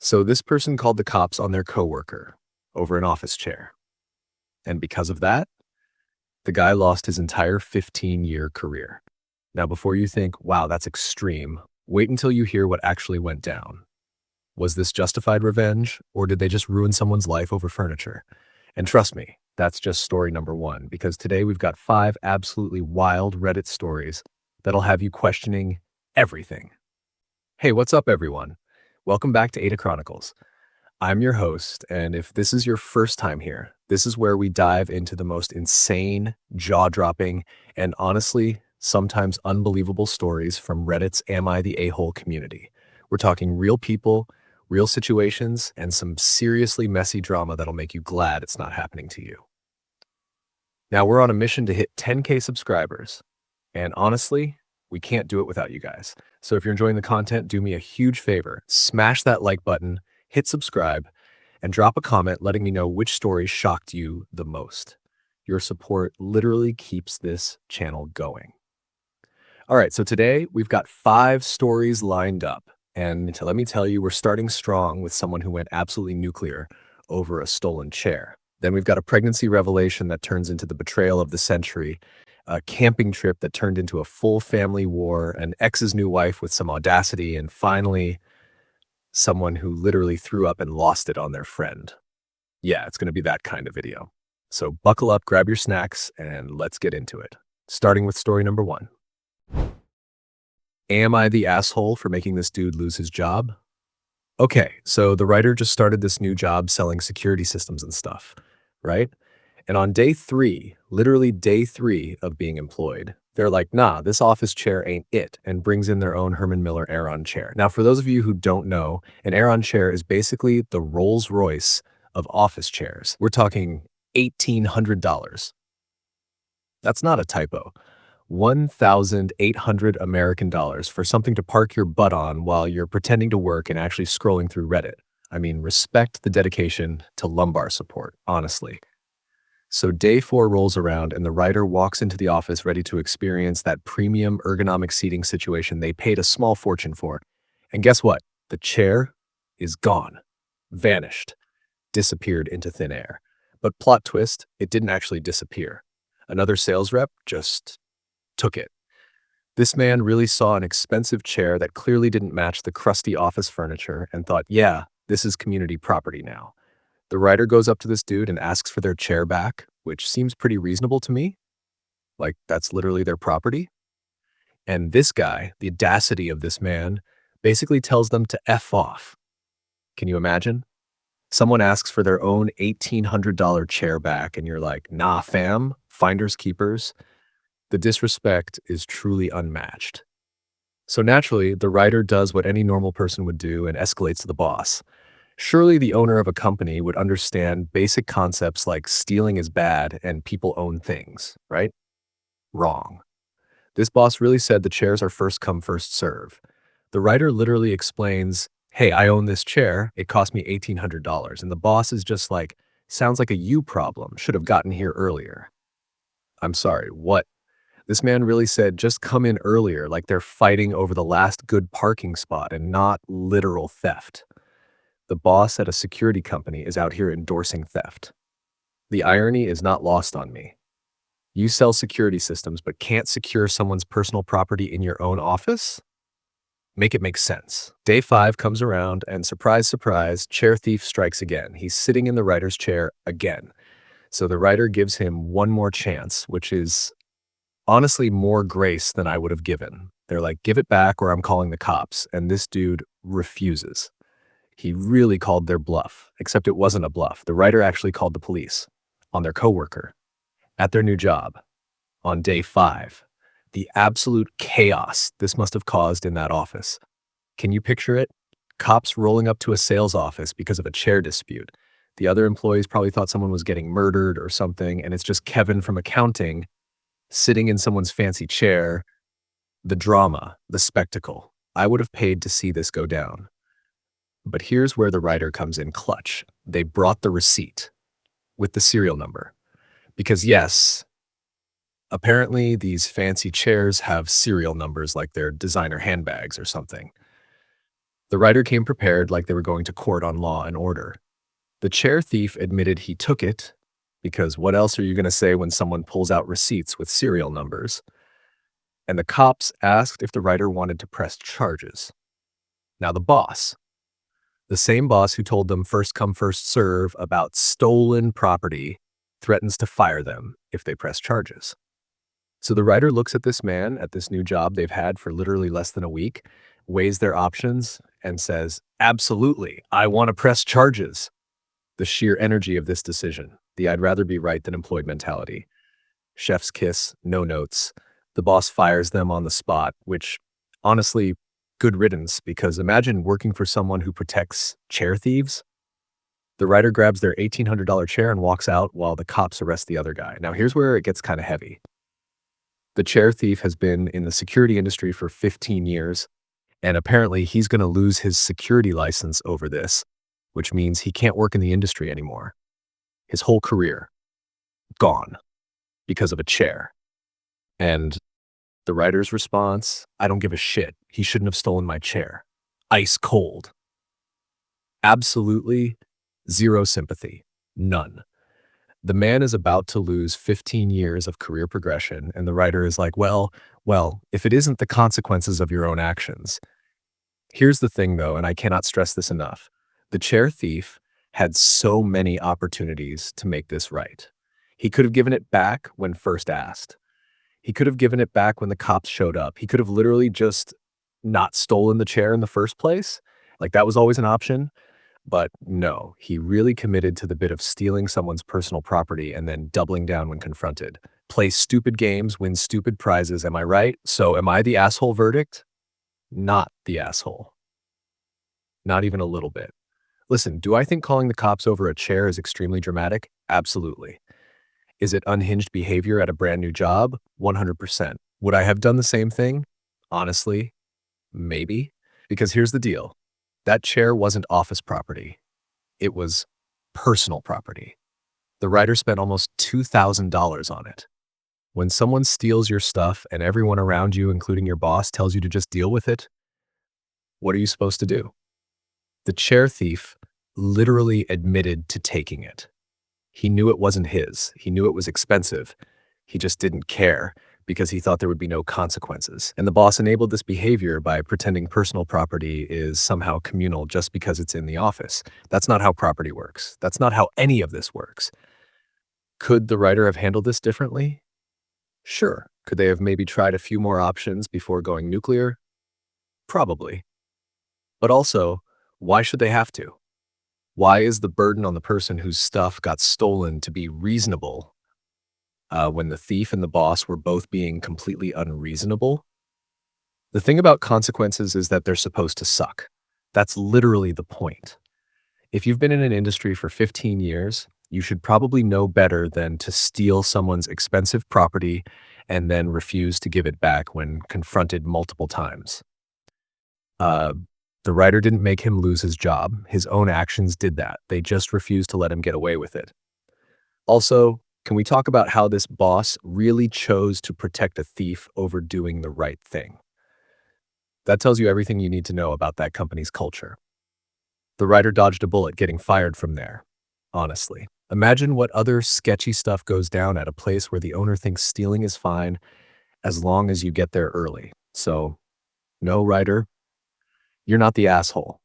So this person called the cops on their coworker over an office chair. And because of that, the guy lost his entire 15-year career. Now, before you think, wow, that's extreme, wait until you hear what actually went down. Was this justified revenge, or did they just ruin someone's life over furniture? And trust me, that's just story number one, because today we've got 5 absolutely wild Reddit stories that'll have you questioning everything. Hey, what's up, everyone? Welcome back to Ada Chronicles. I'm your host, and if this is your first time here, this is where we dive into the most insane, jaw-dropping, and honestly, sometimes unbelievable stories from Reddit's Am I the A-hole community. We're talking real people, real situations, and some seriously messy drama that'll make you glad it's not happening to you. Now, we're on a mission to hit 10K subscribers, and honestly, we can't do it without you guys. So if you're enjoying the content, do me a huge favor. Smash that like button, hit subscribe, and drop a comment letting me know which story shocked you the most. Your support literally keeps this channel going. All right, so today we've got 5 stories lined up. And let me tell you, we're starting strong with someone who went absolutely nuclear over a stolen chair. Then we've got a pregnancy revelation that turns into the betrayal of the century, a camping trip that turned into a full family war, an ex's new wife with some audacity, and finally, someone who literally threw up and lost it on their friend. Yeah, it's going to be that kind of video. So buckle up, grab your snacks, and let's get into it. Starting with story number 1. Am I the asshole for making this dude lose his job? Okay, so the writer just started this new job selling security systems and stuff, right? And on day 3, literally day 3 of being employed, they're like, nah, this office chair ain't it, and brings in their own Herman Miller Aeron chair. Now, for those of you who don't know, an Aeron chair is basically the Rolls Royce of office chairs. We're talking $1,800. That's not a typo. 1,800 American dollars for something to park your butt on while you're pretending to work and actually scrolling through Reddit. I mean, respect the dedication to lumbar support, honestly. So day 4 rolls around and the writer walks into the office ready to experience that premium ergonomic seating situation they paid a small fortune for. And guess what? The chair is gone, vanished, disappeared into thin air. But plot twist, it didn't actually disappear. Another sales rep just took it. This man really saw an expensive chair that clearly didn't match the crusty office furniture and thought, yeah, this is community property now. The writer goes up to this dude and asks for their chair back, which seems pretty reasonable to me. Like, that's literally their property. And this guy, the audacity of this man, basically tells them to F off. Can you imagine? Someone asks for their own $1,800 chair back, and you're like, nah, fam, finders keepers. The disrespect is truly unmatched. So naturally, the writer does what any normal person would do and escalates to the boss. Surely the owner of a company would understand basic concepts like stealing is bad and people own things, right? Wrong. This boss really said the chairs are first come, first serve. The writer literally explains, hey, I own this chair. It cost me $1,800. And the boss is just like, sounds like a you problem. Should have gotten here earlier. I'm sorry, what? This man really said, just come in earlier, like they're fighting over the last good parking spot and not literal theft. The boss at a security company is out here endorsing theft. The irony is not lost on me. You sell security systems but can't secure someone's personal property in your own office? Make it make sense. Day 5 comes around and surprise, surprise, chair thief strikes again. He's sitting in the writer's chair again. So the writer gives him one more chance, which is honestly more grace than I would have given. They're like, give it back or I'm calling the cops. And this dude refuses. He really called their bluff, except it wasn't a bluff. The writer actually called the police on their coworker at their new job on day 5. The absolute chaos this must have caused in that office. Can you picture it? Cops rolling up to a sales office because of a chair dispute. The other employees probably thought someone was getting murdered or something, and it's just Kevin from accounting sitting in someone's fancy chair. The drama, the spectacle. I would have paid to see this go down. But here's where the writer comes in clutch. They brought the receipt with the serial number. Because yes, apparently these fancy chairs have serial numbers like they're designer handbags or something. The writer came prepared like they were going to court on law and order. The chair thief admitted he took it, because what else are you going to say when someone pulls out receipts with serial numbers? And the cops asked if the writer wanted to press charges. Now, the same boss who told them first come, first serve about stolen property, threatens to fire them if they press charges. So the writer looks at this man at this new job they've had for literally less than a week, weighs their options, and says, absolutely, I want to press charges. The sheer energy of this decision, the I'd rather be right than employed mentality. Chef's kiss, no notes. The boss fires them on the spot, which, honestly, good riddance, because imagine working for someone who protects chair thieves. The writer grabs their $1,800 chair and walks out while the cops arrest the other guy. Now, here's where it gets kind of heavy. The chair thief has been in the security industry for 15 years, and apparently he's going to lose his security license over this, which means he can't work in the industry anymore. His whole career, gone, because of a chair. And the writer's response, I don't give a shit. He shouldn't have stolen my chair. Ice cold. Absolutely zero sympathy. None. The man is about to lose 15 years of career progression, and the writer is like, well, if it isn't the consequences of your own actions. Here's the thing, though, and I cannot stress this enough. The chair thief had so many opportunities to make this right. He could have given it back when first asked. He could have given it back when the cops showed up. He could have literally just not stolen the chair in the first place. Like, that was always an option. But no, he really committed to the bit of stealing someone's personal property and then doubling down when confronted. Play stupid games, win stupid prizes, am I right? So am I the asshole verdict? Not the asshole. Not even a little bit. Listen, do I think calling the cops over a chair is extremely dramatic? Absolutely. Is it unhinged behavior at a brand new job? 100%. Would I have done the same thing? Honestly, maybe. Because here's the deal. That chair wasn't office property. It was personal property. The writer spent almost $2,000 on it. When someone steals your stuff and everyone around you, including your boss, tells you to just deal with it, what are you supposed to do? The chair thief literally admitted to taking it. He knew it wasn't his. He knew it was expensive. He just didn't care because he thought there would be no consequences. And the boss enabled this behavior by pretending personal property is somehow communal just because it's in the office. That's not how property works. That's not how any of this works. Could the writer have handled this differently? Sure. Could they have maybe tried a few more options before going nuclear? Probably. But also, why should they have to? Why is the burden on the person whose stuff got stolen to be reasonable when the thief and the boss were both being completely unreasonable? The thing about consequences is that they're supposed to suck. That's literally the point. If you've been in an industry for 15 years, you should probably know better than to steal someone's expensive property and then refuse to give it back when confronted multiple times. The writer didn't make him lose his job. His own actions did that. They just refused to let him get away with it. Also, can we talk about how this boss really chose to protect a thief over doing the right thing? That tells you everything you need to know about that company's culture. The writer dodged a bullet getting fired from there, honestly. Imagine what other sketchy stuff goes down at a place where the owner thinks stealing is fine as long as you get there early. So, no, writer, you're not the asshole.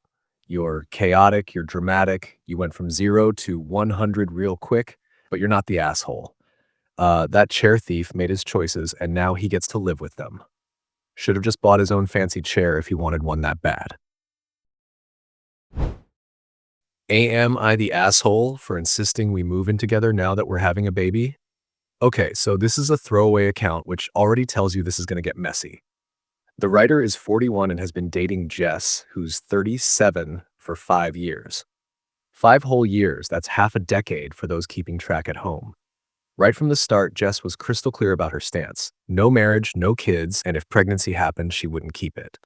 You're chaotic, you're dramatic, you went from 0 to 100 real quick, but you're not the asshole. That chair thief made his choices, and now he gets to live with them. Should have just bought his own fancy chair if he wanted one that bad. Am I the asshole for insisting we move in together now that we're having a baby? Okay, so this is a throwaway account, which already tells you this is going to get messy. The writer is 41 and has been dating Jess, who's 37, for 5 years. 5 whole years, that's half a decade for those keeping track at home. Right from the start, Jess was crystal clear about her stance. No marriage, no kids, and if pregnancy happened, she wouldn't keep it.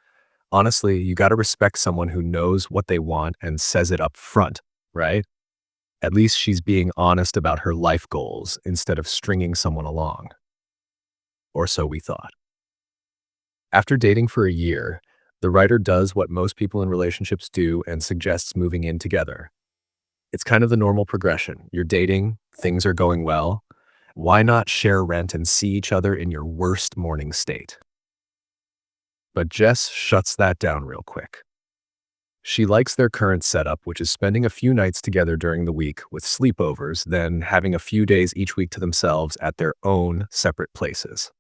Honestly, you gotta respect someone who knows what they want and says it up front, right? At least she's being honest about her life goals instead of stringing someone along. Or so we thought. After dating for a year, The writer does what most people in relationships do and suggests moving in together. It's kind of the normal progression. You're dating, things are going well. Why not share rent and see each other in your worst morning state? But Jess shuts that down real quick. She likes their current setup, which is spending a few nights together during the week with sleepovers, then having a few days each week to themselves at their own separate places.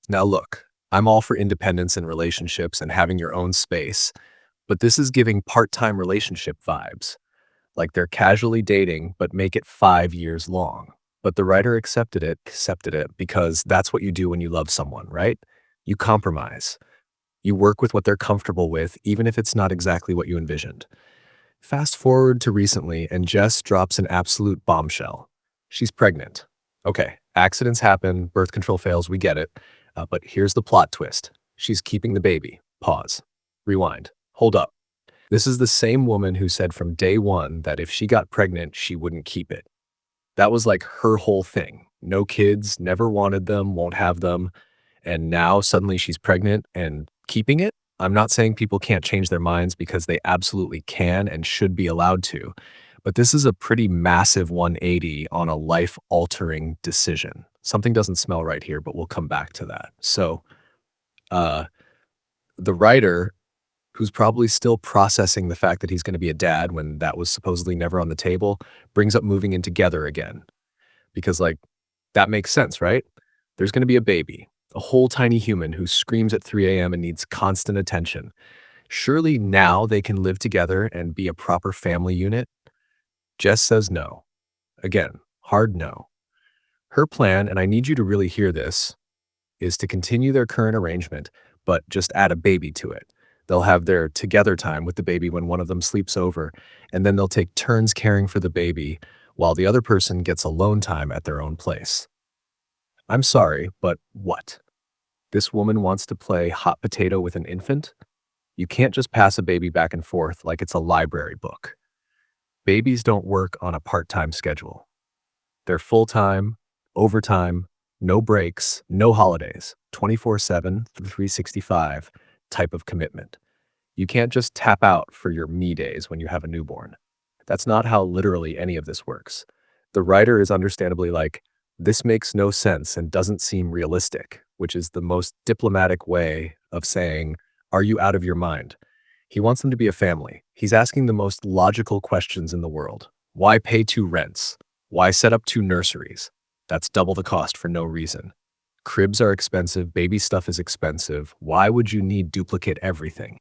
Now look, I'm all for independence in relationships and having your own space, but this is giving part-time relationship vibes. Like they're casually dating, but make it 5 years long. But the writer accepted it because that's what you do when you love someone, right? You compromise. You work with what they're comfortable with, even if it's not exactly what you envisioned. Fast forward to recently, and Jess drops an absolute bombshell. She's pregnant. Okay, accidents happen, birth control fails, we get it. But here's the plot twist. She's keeping the baby. Pause. Rewind. Hold up. This is the same woman who said from day one that if she got pregnant, she wouldn't keep it. That was like her whole thing. No kids, never wanted them, won't have them. And now suddenly she's pregnant and keeping it? I'm not saying people can't change their minds because they absolutely can and should be allowed to. But this is a pretty massive 180 on a life-altering decision. Something doesn't smell right here, but we'll come back to that. So, uh, the writer, who's probably still processing the fact that he's going to be a dad when that was supposedly never on the table, brings up moving in together again. Because, like, that makes sense, right? There's going to be a baby, a whole tiny human who screams at 3 a.m. and needs constant attention. Surely now they can live together and be a proper family unit? Jess says no. Again, hard no. Her plan, and I need you to really hear this, is to continue their current arrangement, but just add a baby to it. They'll have their together time with the baby when one of them sleeps over, and then they'll take turns caring for the baby while the other person gets alone time at their own place. I'm sorry, but what? This woman wants to play hot potato with an infant? You can't just pass a baby back and forth like it's a library book. Babies don't work on a part-time schedule. They're full-time, overtime, no breaks, no holidays, 24/7, 365 type of commitment. You can't just tap out for your me days when you have a newborn. That's not how literally any of this works. The writer is understandably like, this makes no sense and doesn't seem realistic, which is the most diplomatic way of saying, are you out of your mind? He wants them to be a family. He's asking the most logical questions in the world. Why pay 2 rents? Why set up 2 nurseries? That's double the cost for no reason. Cribs are expensive, baby stuff is expensive. Why would you need duplicate everything?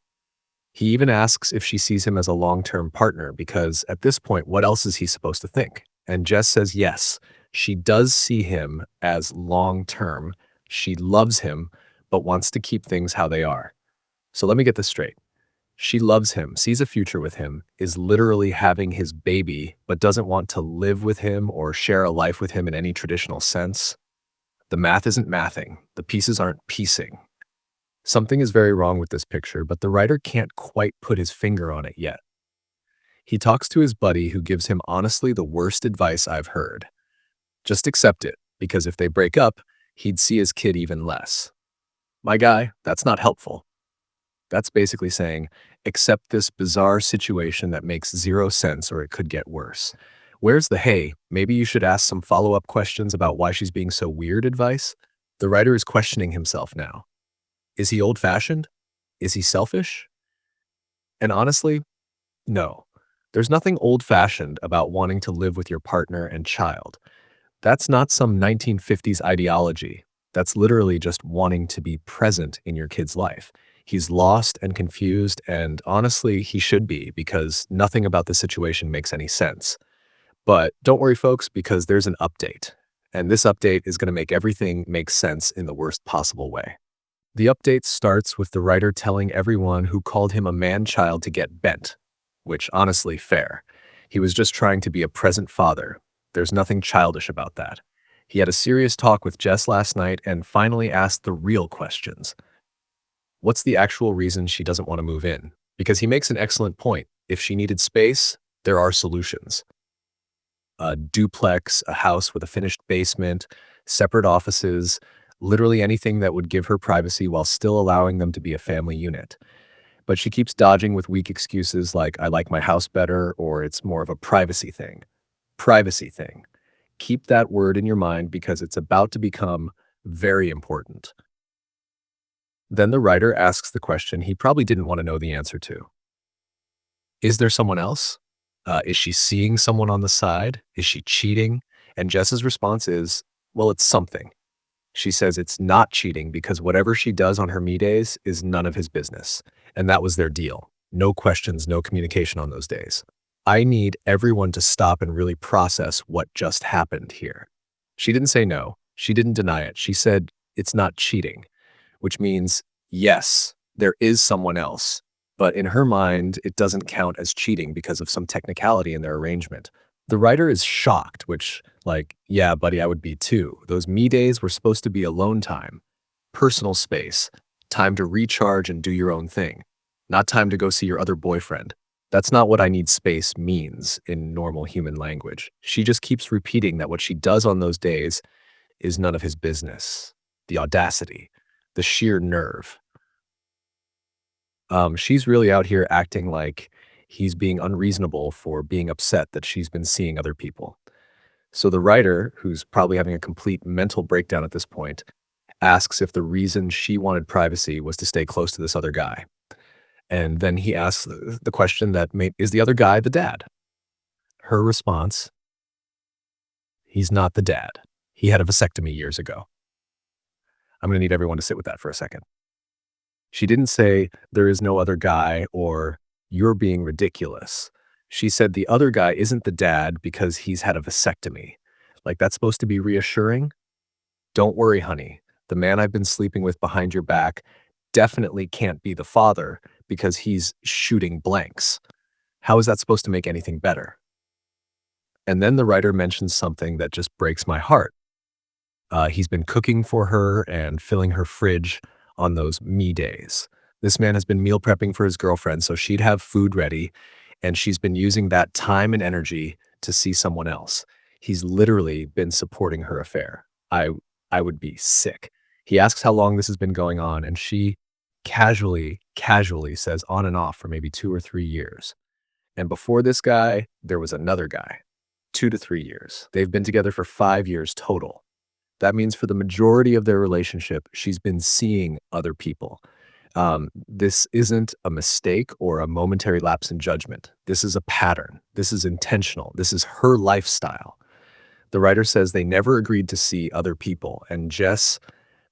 He even asks if she sees him as a long-term partner because at this point, what else is he supposed to think? And Jess says yes, she does see him as long-term. She loves him, but wants to keep things how they are. So let me get this straight. She loves him, sees a future with him, is literally having his baby, but doesn't want to live with him or share a life with him in any traditional sense. The math isn't mathing. The pieces aren't piecing. Something is very wrong with this picture, but the writer can't quite put his finger on it yet. He talks to his buddy who gives him honestly the worst advice I've heard. Just accept it, because if they break up, he'd see his kid even less. My guy, that's not helpful. That's basically saying, accept this bizarre situation that makes zero sense or it could get worse. Where's the hey, maybe you should ask some follow-up questions about why she's being so weird advice? The writer is questioning himself now. Is he old-fashioned? Is he selfish? And honestly, no. There's nothing old-fashioned about wanting to live with your partner and child. That's not some 1950s ideology. That's literally just wanting to be present in your kid's life. He's lost and confused, and honestly, he should be because nothing about the situation makes any sense. But don't worry, folks, because there's an update. And this update is going to make everything make sense in the worst possible way. The update starts with the writer telling everyone who called him a man-child to get bent, which honestly, fair. He was just trying to be a present father. There's nothing childish about that. He had a serious talk with Jess last night and finally asked the real questions. What's the actual reason she doesn't want to move in? Because he makes an excellent point. If she needed space, there are solutions. A duplex, a house with a finished basement, separate offices, literally anything that would give her privacy while still allowing them to be a family unit. But she keeps dodging with weak excuses like, I like my house better, or it's more of a privacy thing. Privacy thing. Keep that word in your mind because it's about to become very important. Then the writer asks the question he probably didn't want to know the answer to. Is there someone else? Is she seeing someone on the side? Is she cheating? And Jess's response is, well, it's something. She says it's not cheating because whatever she does on her me days is none of his business. And that was their deal. No questions, no communication on those days. I need everyone to stop and really process what just happened here. She didn't say no. She didn't deny it. She said it's not cheating, which means, yes, there is someone else. But in her mind, it doesn't count as cheating because of some technicality in their arrangement. The writer is shocked, which, like, yeah, buddy, I would be too. Those me days were supposed to be alone time, personal space, time to recharge and do your own thing, not time to go see your other boyfriend. That's not what I need space means in normal human language. She just keeps repeating that what she does on those days is none of his business. The audacity, the sheer nerve. She's really out here acting like he's being unreasonable for being upset that she's been seeing other people. So the writer, who's probably having a complete mental breakdown at this point, asks if the reason she wanted privacy was to stay close to this other guy. And then he asks the question that is the other guy the dad? Her response, he's not the dad. He had a vasectomy years ago. I'm going to need everyone to sit with that for a second. She didn't say there is no other guy or you're being ridiculous. She said the other guy isn't the dad because he's had a vasectomy. Like, that's supposed to be reassuring? Don't worry, honey. The man I've been sleeping with behind your back definitely can't be the father because he's shooting blanks. How is that supposed to make anything better? And then the writer mentions something that just breaks my heart. He's been cooking for her and filling her fridge on those me days. This man has been meal prepping for his girlfriend so she'd have food ready, and she's been using that time and energy to see someone else. He's literally been supporting her affair. I I would be sick. He asks how long this has been going on, and she casually says on and off for maybe 2 or 3 years. And before this guy, there was another guy. 2 to 3 years. They've been together for 5 years total. That means for the majority of their relationship, she's been seeing other people. This isn't a mistake or a momentary lapse in judgment. This is a pattern. This is intentional. This is her lifestyle. The writer says they never agreed to see other people, and Jess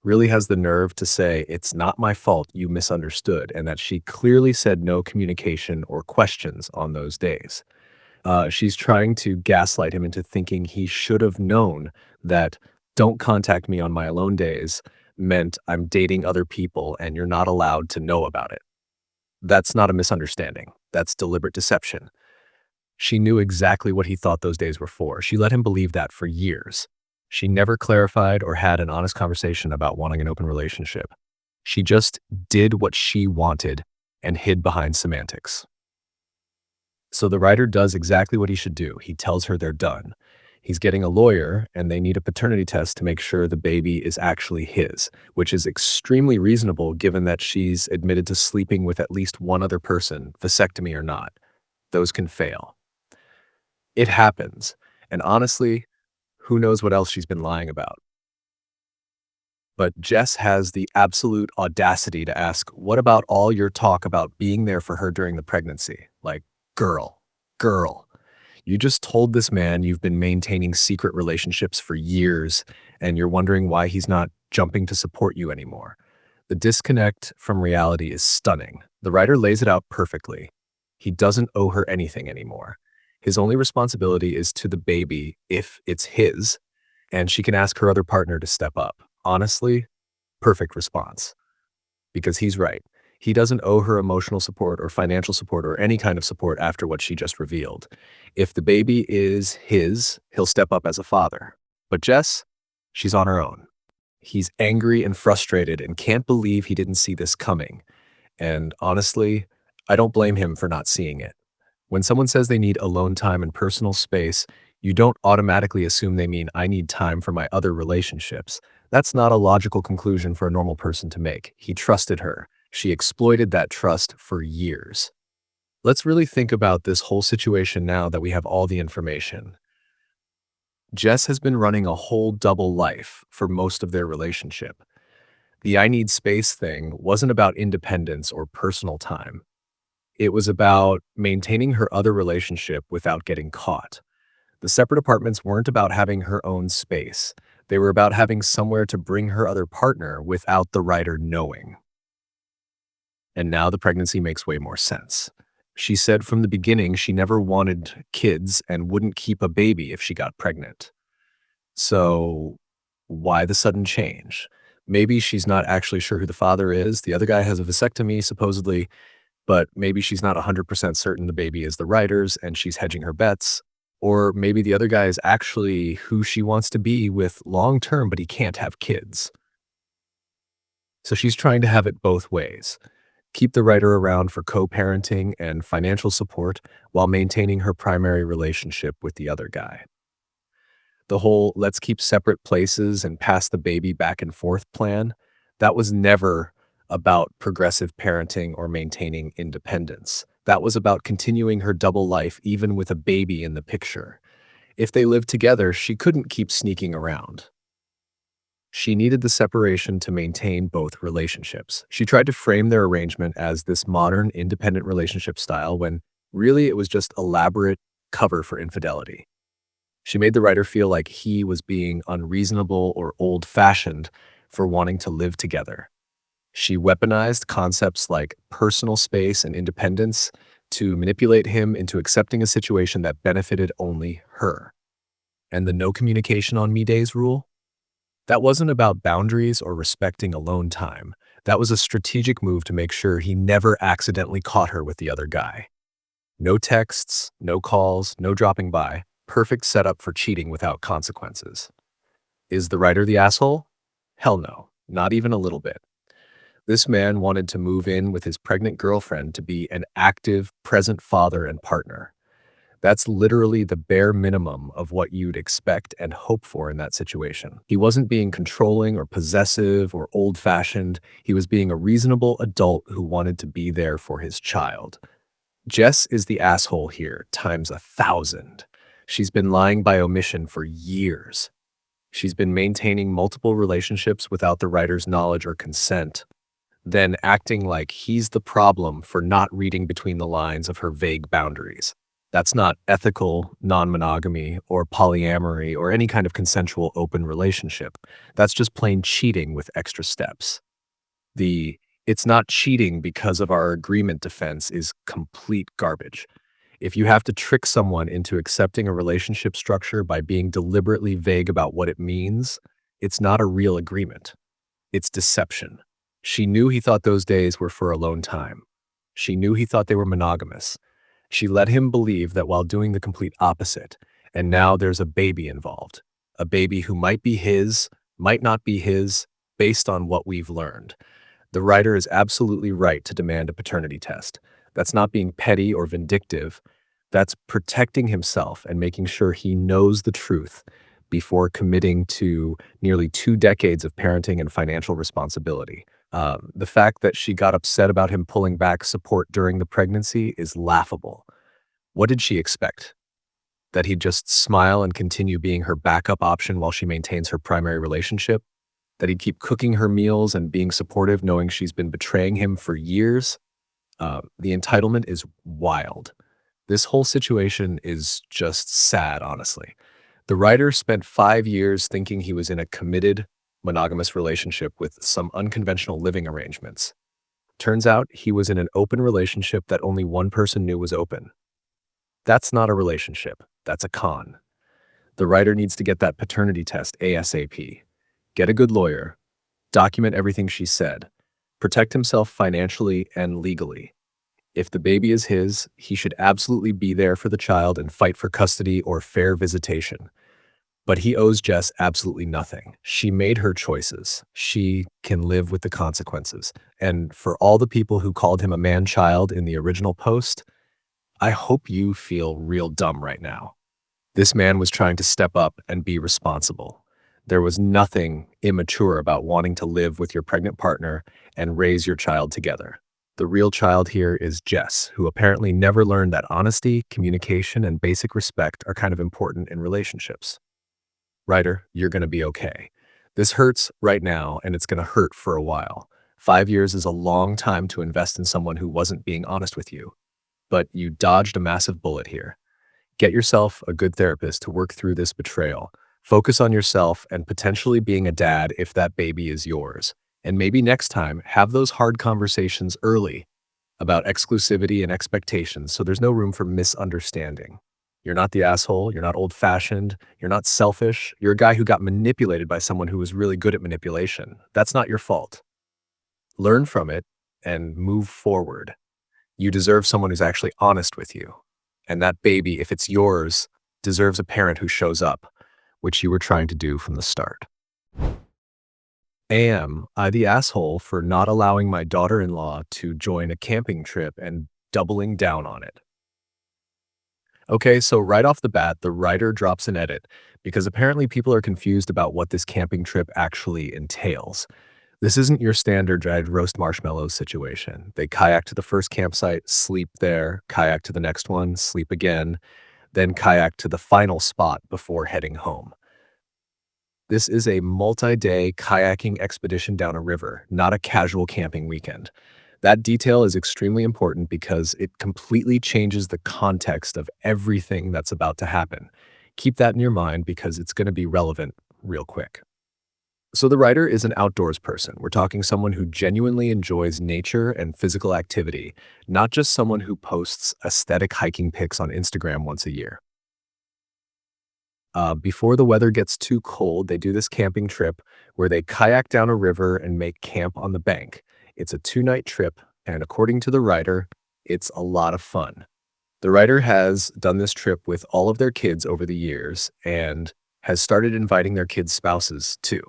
really has the nerve to say, it's not my fault, you misunderstood, and that she clearly said no communication or questions on those days. She's trying to gaslight him into thinking he should have known that don't contact me on my alone days meant I'm dating other people and you're not allowed to know about it. That's not a misunderstanding. That's deliberate deception. She knew exactly what he thought those days were for. She let him believe that for years. She never clarified or had an honest conversation about wanting an open relationship. She just did what she wanted and hid behind semantics. So the writer does exactly what he should do. He tells her they're done. He's getting a lawyer and they need a paternity test to make sure the baby is actually his, which is extremely reasonable given that she's admitted to sleeping with at least one other person, vasectomy or not. Those can fail. It happens. And honestly, who knows what else she's been lying about. But Jess has the absolute audacity to ask, what about all your talk about being there for her during the pregnancy? Like, girl, you just told this man you've been maintaining secret relationships for years, and you're wondering why he's not jumping to support you anymore. The disconnect from reality is stunning. The writer lays it out perfectly. He doesn't owe her anything anymore. His only responsibility is to the baby if it's his, and she can ask her other partner to step up. Honestly, perfect response. Because he's right. He doesn't owe her emotional support or financial support or any kind of support after what she just revealed. If the baby is his, he'll step up as a father. But Jess, she's on her own. He's angry and frustrated and can't believe he didn't see this coming. And honestly, I don't blame him for not seeing it. When someone says they need alone time and personal space, you don't automatically assume they mean I need time for my other relationships. That's not a logical conclusion for a normal person to make. He trusted her. She exploited that trust for years. Let's really think about this whole situation now that we have all the information. Jess has been running a whole double life for most of their relationship. The I need space thing wasn't about independence or personal time. It was about maintaining her other relationship without getting caught. The separate apartments weren't about having her own space. They were about having somewhere to bring her other partner without the writer knowing. And now the pregnancy makes way more sense. She said from the beginning she never wanted kids and wouldn't keep a baby if she got pregnant. So why the sudden change? Maybe she's not actually sure who the father is. The other guy has a vasectomy, supposedly, but maybe she's not 100% certain the baby is the writer's and she's hedging her bets. Or maybe the other guy is actually who she wants to be with long term, but he can't have kids. So she's trying to have it both ways. Keep the writer around for co-parenting and financial support while maintaining her primary relationship with the other guy. The whole let's keep separate places and pass the baby back and forth plan, that was never about progressive parenting or maintaining independence. That was about continuing her double life even with a baby in the picture. If they lived together, she couldn't keep sneaking around. She needed the separation to maintain both relationships. She tried to frame their arrangement as this modern, independent relationship style when really it was just elaborate cover for infidelity. She made the writer feel like he was being unreasonable or old-fashioned for wanting to live together. She weaponized concepts like personal space and independence to manipulate him into accepting a situation that benefited only her. And the no communication on me days rule? That wasn't about boundaries or respecting alone time. That was a strategic move to make sure he never accidentally caught her with the other guy. No texts, no calls, no dropping by. Perfect setup for cheating without consequences. Is the writer the asshole? Hell no, not even a little bit. This man wanted to move in with his pregnant girlfriend to be an active, present father and partner. That's literally the bare minimum of what you'd expect and hope for in that situation. He wasn't being controlling or possessive or old-fashioned. He was being a reasonable adult who wanted to be there for his child. Jess is the asshole here, times 1,000. She's been lying by omission for years. She's been maintaining multiple relationships without the writer's knowledge or consent, then acting like he's the problem for not reading between the lines of her vague boundaries. That's not ethical non-monogamy or polyamory or any kind of consensual open relationship. That's just plain cheating with extra steps. The "it's not cheating because of our agreement" defense is complete garbage. If you have to trick someone into accepting a relationship structure by being deliberately vague about what it means, it's not a real agreement. It's deception. She knew he thought those days were for alone time. She knew he thought they were monogamous. She let him believe that while doing the complete opposite, and now there's a baby involved. A baby who might be his, might not be his, based on what we've learned. The writer is absolutely right to demand a paternity test. That's not being petty or vindictive. That's protecting himself and making sure he knows the truth before committing to nearly 2 decades of parenting and financial responsibility. The fact that she got upset about him pulling back support during the pregnancy is laughable. What did she expect? That he'd just smile and continue being her backup option while she maintains her primary relationship? That he'd keep cooking her meals and being supportive knowing she's been betraying him for years? The entitlement is wild. This whole situation is just sad, honestly. The writer spent 5 years thinking he was in a committed, monogamous relationship with some unconventional living arrangements. Turns out he was in an open relationship that only one person knew was open. That's not a relationship. That's a con. The writer needs to get that paternity test ASAP. Get a good lawyer. Document everything she said. Protect himself financially and legally. If the baby is his, he should absolutely be there for the child and fight for custody or fair visitation. But he owes Jess absolutely nothing. She made her choices. She can live with the consequences. And for all the people who called him a man-child in the original post, I hope you feel real dumb right now. This man was trying to step up and be responsible. There was nothing immature about wanting to live with your pregnant partner and raise your child together. The real child here is Jess, who apparently never learned that honesty, communication, and basic respect are kind of important in relationships. Ryder, you're going to be okay. This hurts right now, and it's going to hurt for a while. 5 years is a long time to invest in someone who wasn't being honest with you, but you dodged a massive bullet here. Get yourself a good therapist to work through this betrayal. Focus on yourself and potentially being a dad if that baby is yours. And maybe next time, have those hard conversations early about exclusivity and expectations so there's no room for misunderstanding. You're not the asshole, you're not old-fashioned, you're not selfish, you're a guy who got manipulated by someone who was really good at manipulation. That's not your fault. Learn from it and move forward. You deserve someone who's actually honest with you. And that baby, if it's yours, deserves a parent who shows up, which you were trying to do from the start. Am I the asshole for not allowing my daughter-in-law to join a camping trip and doubling down on it? Okay, so right off the bat, the writer drops an edit because apparently people are confused about what this camping trip actually entails. This isn't your standard dried roast marshmallows situation. They kayak to the first campsite, sleep there, kayak to the next one, sleep again, then kayak to the final spot before heading home. This is a multi-day kayaking expedition down a river, not a casual camping weekend. That detail is extremely important because it completely changes the context of everything that's about to happen. Keep that in your mind because it's going to be relevant real quick. So the writer is an outdoors person. We're talking someone who genuinely enjoys nature and physical activity, not just someone who posts aesthetic hiking pics on Instagram once a year. Before the weather gets too cold, they do this camping trip where they kayak down a river and make camp on the bank. It's a 2-night trip, and according to the writer, it's a lot of fun. The writer has done this trip with all of their kids over the years and has started inviting their kids' spouses too.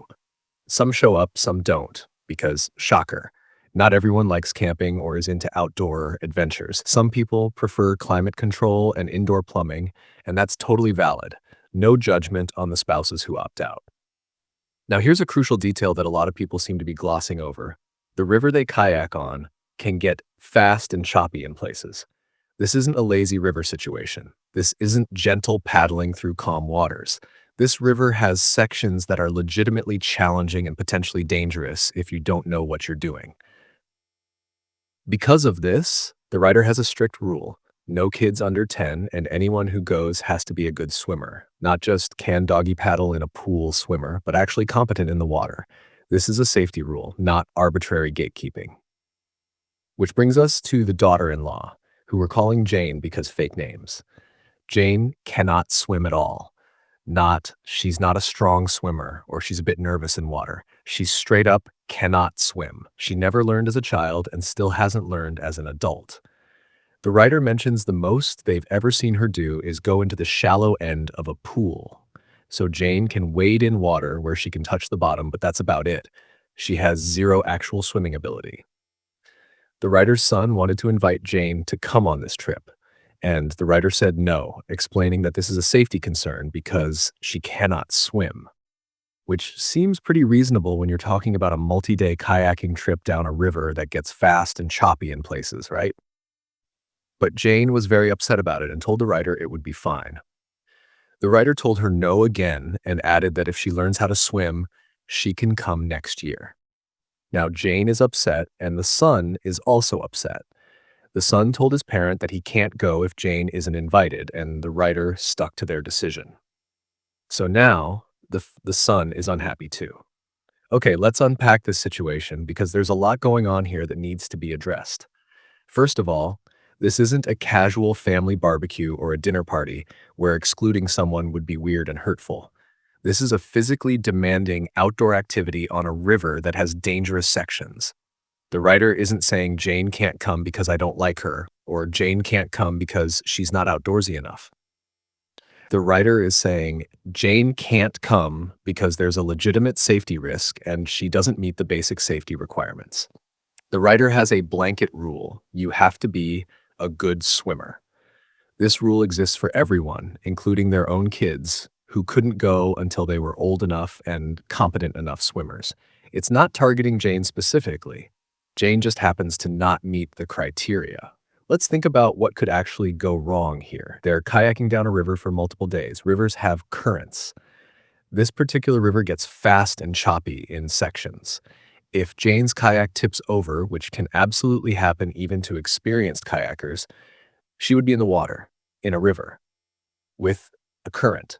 Some show up, some don't, because shocker, not everyone likes camping or is into outdoor adventures. Some people prefer climate control and indoor plumbing, and that's totally valid. No judgment on the spouses who opt out. Now, here's a crucial detail that a lot of people seem to be glossing over. The river they kayak on can get fast and choppy in places. This isn't a lazy river situation. This isn't gentle paddling through calm waters. This river has sections that are legitimately challenging and potentially dangerous if you don't know what you're doing. Because of this, the writer has a strict rule. No kids under 10, and anyone who goes has to be a good swimmer. Not just can doggy paddle in a pool swimmer, but actually competent in the water. This is a safety rule, not arbitrary gatekeeping. Which brings us to the daughter-in-law, who we're calling Jane because fake names. Jane cannot swim at all. She's not a strong swimmer or she's a bit nervous in water. She straight up cannot swim. She never learned as a child and still hasn't learned as an adult. The writer mentions the most they've ever seen her do is go into the shallow end of a pool. So Jane can wade in water where she can touch the bottom, but that's about it. She has zero actual swimming ability. The writer's son wanted to invite Jane to come on this trip, and the writer said no, explaining that this is a safety concern because she cannot swim, which seems pretty reasonable when you're talking about a multi-day kayaking trip down a river that gets fast and choppy in places, right? But Jane was very upset about it and told the writer it would be fine. The writer told her no again and added that if she learns how to swim, she can come next year. Now Jane is upset and the son is also upset. The son told his parent that he can't go if Jane isn't invited, and the writer stuck to their decision. So now the son is unhappy too. Okay, let's unpack this situation because there's a lot going on here that needs to be addressed. First of all, this isn't a casual family barbecue or a dinner party where excluding someone would be weird and hurtful. This is a physically demanding outdoor activity on a river that has dangerous sections. The writer isn't saying Jane can't come because I don't like her, or Jane can't come because she's not outdoorsy enough. The writer is saying Jane can't come because there's a legitimate safety risk and she doesn't meet the basic safety requirements. The writer has a blanket rule. You have to be a good swimmer. This rule exists for everyone, including their own kids, who couldn't go until they were old enough and competent enough swimmers. It's not targeting Jane specifically. Jane just happens to not meet the criteria. Let's think about what could actually go wrong here. They're kayaking down a river for multiple days. Rivers have currents. This particular river gets fast and choppy in sections. If Jane's kayak tips over, which can absolutely happen even to experienced kayakers, she would be in the water, in a river, with a current,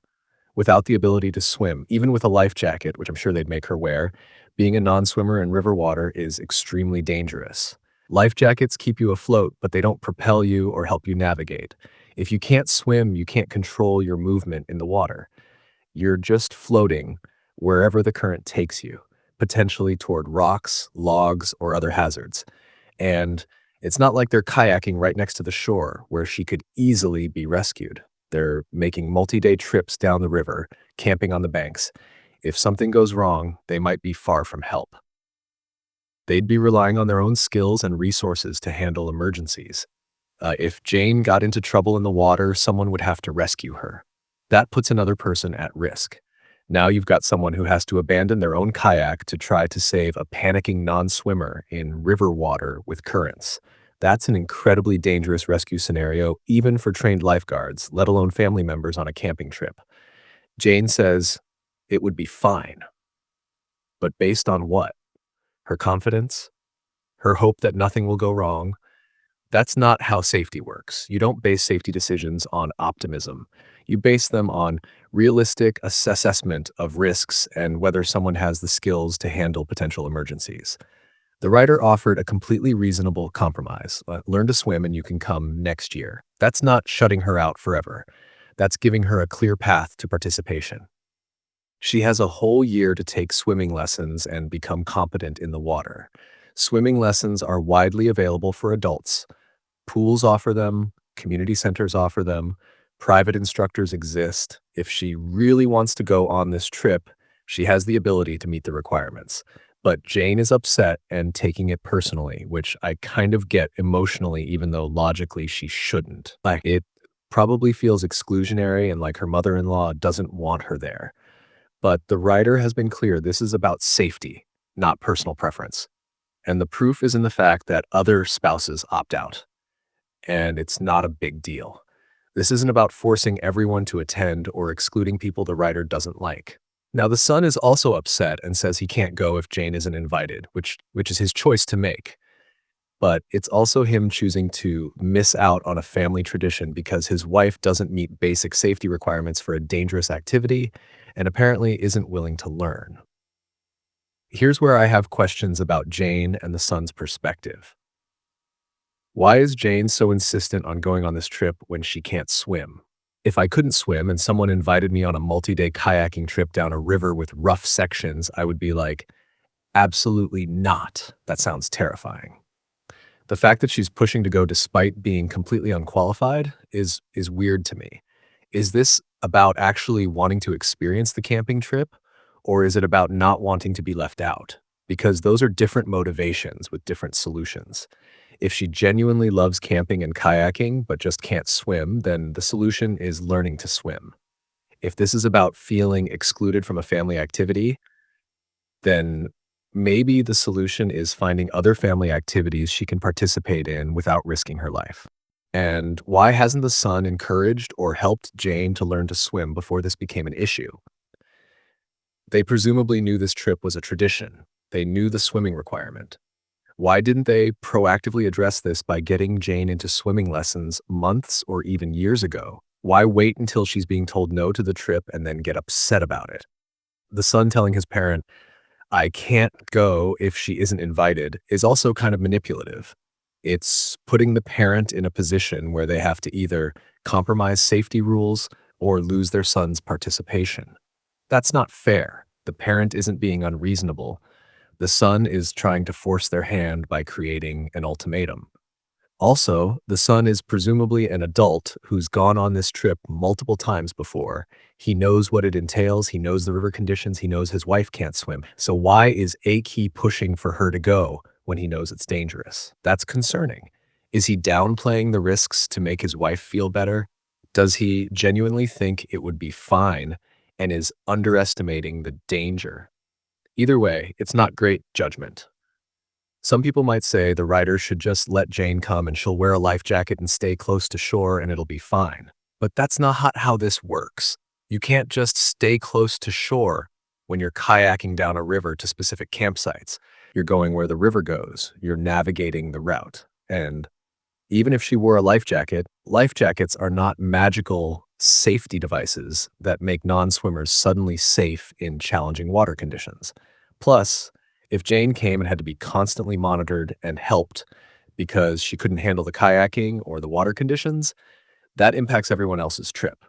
without the ability to swim. Even with a life jacket, which I'm sure they'd make her wear, being a non-swimmer in river water is extremely dangerous. Life jackets keep you afloat, but they don't propel you or help you navigate. If you can't swim, you can't control your movement in the water. You're just floating wherever the current takes you, potentially toward rocks, logs, or other hazards. And it's not like they're kayaking right next to the shore where she could easily be rescued. They're making multi-day trips down the river, camping on the banks. If something goes wrong, they might be far from help. They'd be relying on their own skills and resources to handle emergencies. If Jane got into trouble in the water, someone would have to rescue her. That puts another person at risk. Now you've got someone who has to abandon their own kayak to try to save a panicking non-swimmer in river water with currents. That's an incredibly dangerous rescue scenario, even for trained lifeguards, let alone family members on a camping trip. Jane says it would be fine. But based on what? Her confidence? Her hope that nothing will go wrong? That's not how safety works. You don't base safety decisions on optimism. You base them on realistic assessment of risks and whether someone has the skills to handle potential emergencies. The writer offered a completely reasonable compromise. Learn to swim and you can come next year. That's not shutting her out forever. That's giving her a clear path to participation. She has a whole year to take swimming lessons and become competent in the water. Swimming lessons are widely available for adults. Pools offer them, community centers offer them, private instructors exist. If she really wants to go on this trip, she has the ability to meet the requirements. But Jane is upset and taking it personally, which I kind of get emotionally, even though logically she shouldn't. Like, it probably feels exclusionary and like her mother-in-law doesn't want her there. But the writer has been clear this is about safety, not personal preference. And the proof is in the fact that other spouses opt out. And it's not a big deal. This isn't about forcing everyone to attend or excluding people the writer doesn't like. Now, the son is also upset and says he can't go if Jane isn't invited, which is his choice to make. But it's also him choosing to miss out on a family tradition because his wife doesn't meet basic safety requirements for a dangerous activity and apparently isn't willing to learn. Here's where I have questions about Jane and the son's perspective. Why is Jane so insistent on going on this trip when she can't swim? If I couldn't swim and someone invited me on a multi-day kayaking trip down a river with rough sections, I would be like, absolutely not. That sounds terrifying. The fact that she's pushing to go despite being completely unqualified is weird to me. Is this about actually wanting to experience the camping trip, or is it about not wanting to be left out? Because those are different motivations with different solutions. If she genuinely loves camping and kayaking but just can't swim, then the solution is learning to swim. If this is about feeling excluded from a family activity, then maybe the solution is finding other family activities she can participate in without risking her life. And why hasn't the son encouraged or helped Jane to learn to swim before this became an issue? They presumably knew this trip was a tradition. They knew the swimming requirement. Why didn't they proactively address this by getting Jane into swimming lessons months or even years ago? Why wait until she's being told no to the trip and then get upset about it? The son telling his parent, I can't go if she isn't invited, is also kind of manipulative. It's putting the parent in a position where they have to either compromise safety rules or lose their son's participation. That's not fair. The parent isn't being unreasonable. The son is trying to force their hand by creating an ultimatum. Also, the son is presumably an adult who's gone on this trip multiple times before. He knows what it entails. He knows the river conditions. He knows his wife can't swim. So why is Aki pushing for her to go when he knows it's dangerous? That's concerning. Is he downplaying the risks to make his wife feel better? Does he genuinely think it would be fine and is underestimating the danger. Either way, it's not great judgment. Some people might say the writer should just let Jane come and she'll wear a life jacket and stay close to shore and it'll be fine. But that's not how this works. You can't just stay close to shore when you're kayaking down a river to specific campsites. You're going where the river goes. You're navigating the route. And even if she wore a life jackets are not magical safety devices that make non-swimmers suddenly safe in challenging water conditions. Plus, if Jane came and had to be constantly monitored and helped because she couldn't handle the kayaking or the water conditions, that impacts everyone else's trip.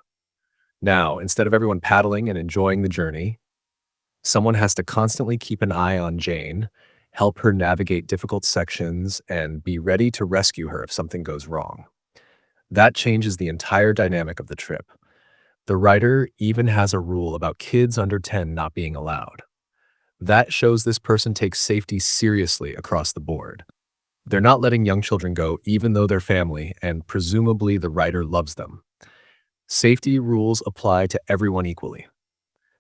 Now, instead of everyone paddling and enjoying the journey, someone has to constantly keep an eye on Jane, help her navigate difficult sections, and be ready to rescue her if something goes wrong. That changes the entire dynamic of the trip. The writer even has a rule about kids under 10 not being allowed. That shows this person takes safety seriously across the board. They're not letting young children go even though they're family, and presumably the writer loves them. Safety rules apply to everyone equally.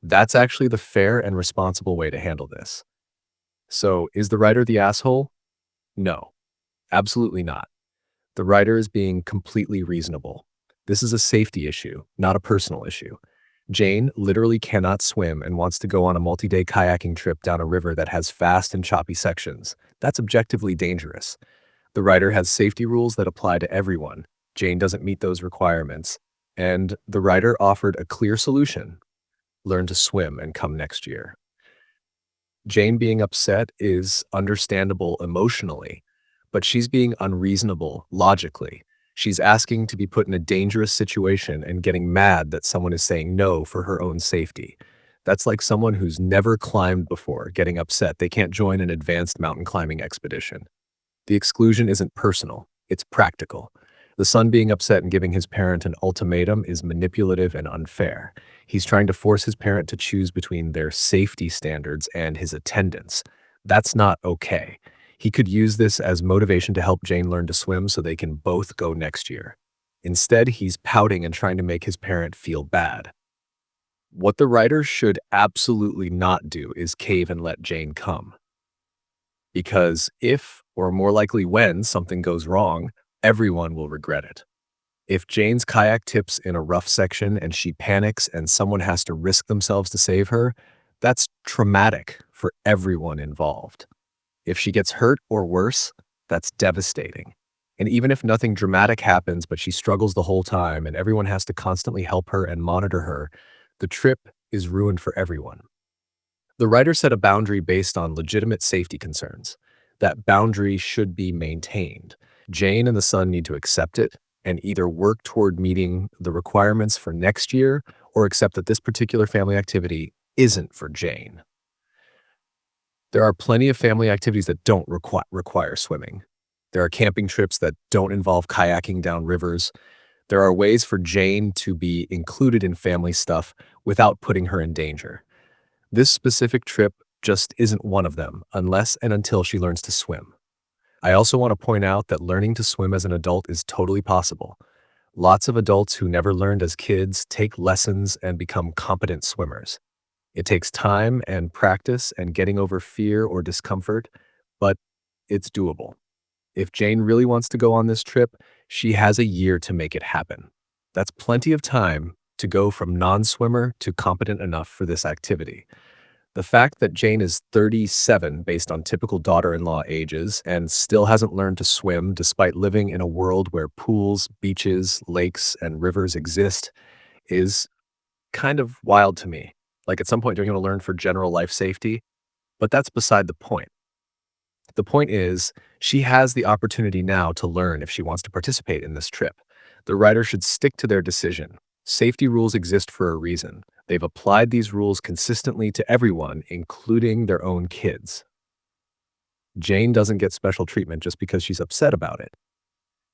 That's actually the fair and responsible way to handle this. So, is the writer the asshole? No, absolutely not. The writer is being completely reasonable. This is a safety issue, not a personal issue. Jane literally cannot swim and wants to go on a multi-day kayaking trip down a river that has fast and choppy sections. That's objectively dangerous. The writer has safety rules that apply to everyone. Jane doesn't meet those requirements. And the writer offered a clear solution: learn to swim and come next year. Jane being upset is understandable emotionally, but she's being unreasonable logically. She's asking to be put in a dangerous situation and getting mad that someone is saying no for her own safety. That's like someone who's never climbed before getting upset they can't join an advanced mountain climbing expedition. The exclusion isn't personal, it's practical. The son being upset and giving his parent an ultimatum is manipulative and unfair. He's trying to force his parent to choose between their safety standards and his attendance. That's not okay. He could use this as motivation to help Jane learn to swim so they can both go next year. Instead, he's pouting and trying to make his parent feel bad. What the writer should absolutely not do is cave and let Jane come. Because if, or more likely when, something goes wrong, everyone will regret it. If Jane's kayak tips in a rough section and she panics and someone has to risk themselves to save her, that's traumatic for everyone involved. If she gets hurt or worse, that's devastating. And even if nothing dramatic happens, but she struggles the whole time and everyone has to constantly help her and monitor her, the trip is ruined for everyone. The writer set a boundary based on legitimate safety concerns. That boundary should be maintained. Jane and the son need to accept it and either work toward meeting the requirements for next year or accept that this particular family activity isn't for Jane. There are plenty of family activities that don't require swimming. There are camping trips that don't involve kayaking down rivers. There are ways for Jane to be included in family stuff without putting her in danger. This specific trip just isn't one of them unless and until she learns to swim. I also want to point out that learning to swim as an adult is totally possible. Lots of adults who never learned as kids take lessons and become competent swimmers. It takes time and practice and getting over fear or discomfort, but it's doable. If Jane really wants to go on this trip, she has a year to make it happen. That's plenty of time to go from non-swimmer to competent enough for this activity. The fact that Jane is 37 based on typical daughter-in-law ages and still hasn't learned to swim despite living in a world where pools, beaches, lakes, and rivers exist is kind of wild to me. Like at some point, you're going to learn for general life safety, but that's beside the point. The point is, she has the opportunity now to learn if she wants to participate in this trip. The writer should stick to their decision. Safety rules exist for a reason. They've applied these rules consistently to everyone, including their own kids. Jane doesn't get special treatment just because she's upset about it.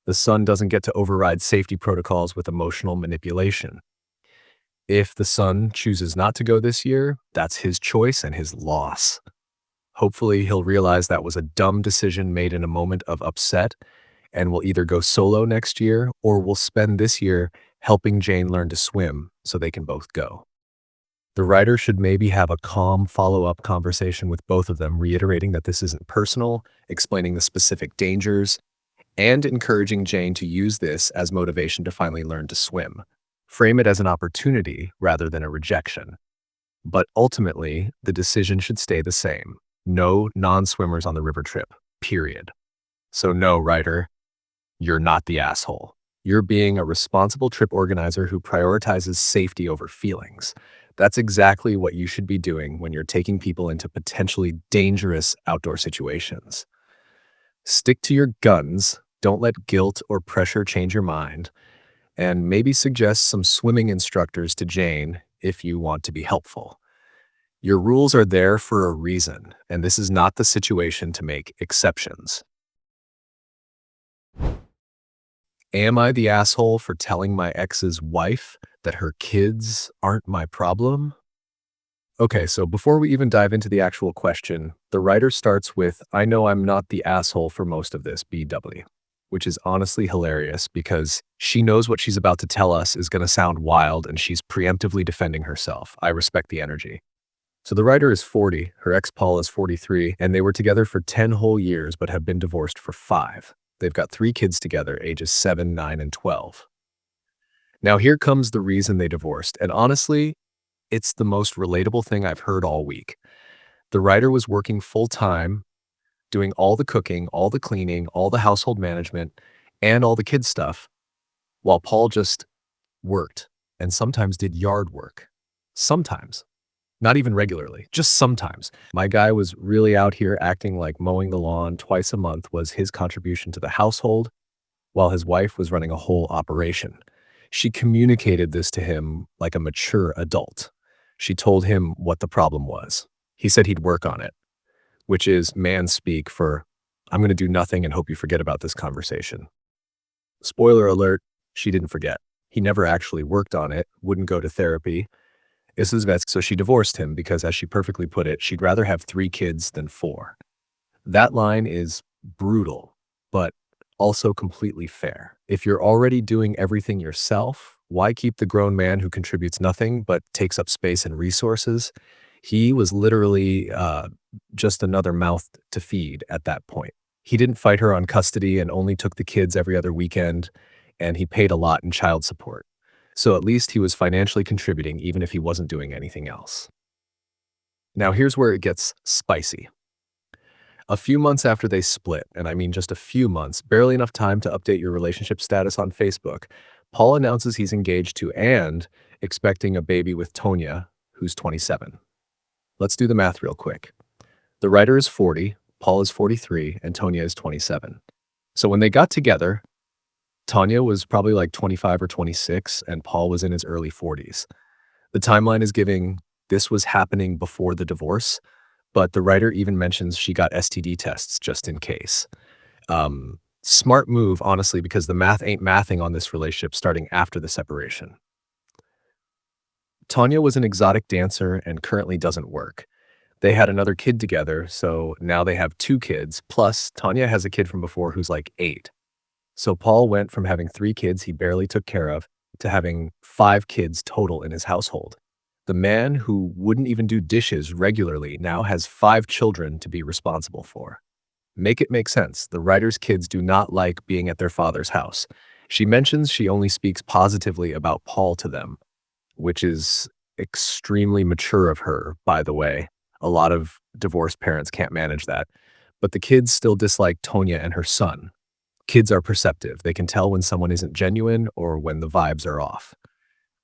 The son doesn't get to override safety protocols with emotional manipulation. If the son chooses not to go this year, that's his choice and his loss. Hopefully, he'll realize that was a dumb decision made in a moment of upset and will either go solo next year or will spend this year helping Jane learn to swim so they can both go. The writer should maybe have a calm follow-up conversation with both of them, reiterating that this isn't personal, explaining the specific dangers, and encouraging Jane to use this as motivation to finally learn to swim. Frame it as an opportunity rather than a rejection. But ultimately, the decision should stay the same. No non-swimmers on the river trip, period. So no, writer, you're not the asshole. You're being a responsible trip organizer who prioritizes safety over feelings. That's exactly what you should be doing when you're taking people into potentially dangerous outdoor situations. Stick to your guns, don't let guilt or pressure change your mind, and maybe suggest some swimming instructors to Jane if you want to be helpful. Your rules are there for a reason, and this is not the situation to make exceptions. Am I the asshole for telling my ex's wife that her kids aren't my problem? Okay, so before we even dive into the actual question, the writer starts with, I know I'm not the asshole for most of this, BW, which is honestly hilarious because she knows what she's about to tell us is going to sound wild and she's preemptively defending herself. I respect the energy. So the writer is 40, her ex Paul is 43, and they were together for 10 whole years but have been divorced for 5. They've got 3 kids together, ages 7, 9, and 12. Now here comes the reason they divorced, and honestly, it's the most relatable thing I've heard all week. The writer was working full-time, doing all the cooking, all the cleaning, all the household management, and all the kids stuff, while Paul just worked and sometimes did yard work. Sometimes. Not even regularly, just sometimes. My guy was really out here acting like mowing the lawn twice a month was his contribution to the household, while his wife was running a whole operation. She communicated this to him like a mature adult. She told him what the problem was. He said he'd work on it, which is man speak for, I'm going to do nothing and hope you forget about this conversation. Spoiler alert, she didn't forget. He never actually worked on it, wouldn't go to therapy. So she divorced him because, as she perfectly put it, she'd rather have 3 kids than 4. That line is brutal, but also completely fair. If you're already doing everything yourself, why keep the grown man who contributes nothing but takes up space and resources? He was literally just another mouth to feed at that point. He didn't fight her on custody and only took the kids every other weekend, and he paid a lot in child support. So at least he was financially contributing even if he wasn't doing anything else. Now here's where it gets spicy. A few months after they split, and I mean just a few months, barely enough time to update your relationship status on Facebook, Paul announces he's engaged to and expecting a baby with Tonya, who's 27. Let's do the math real quick. The writer is 40, Paul is 43, and Tonya is 27. So when they got together, Tanya was probably like 25 or 26, and Paul was in his early 40s. The timeline is giving this was happening before the divorce, but the writer even mentions she got STD tests just in case. Smart move, honestly, because the math ain't mathing on this relationship starting after the separation. Tanya was an exotic dancer and currently doesn't work. They had another kid together, so now they have 2 kids, plus Tanya has a kid from before who's like 8. So Paul went from having 3 kids he barely took care of to having 5 kids total in his household. The man who wouldn't even do dishes regularly now has 5 children to be responsible for. Make it make sense. The writer's kids do not like being at their father's house. She mentions she only speaks positively about Paul to them, which is extremely mature of her, by the way. A lot of divorced parents can't manage that. But the kids still dislike Tonya and her son. Kids are perceptive. They can tell when someone isn't genuine or when the vibes are off.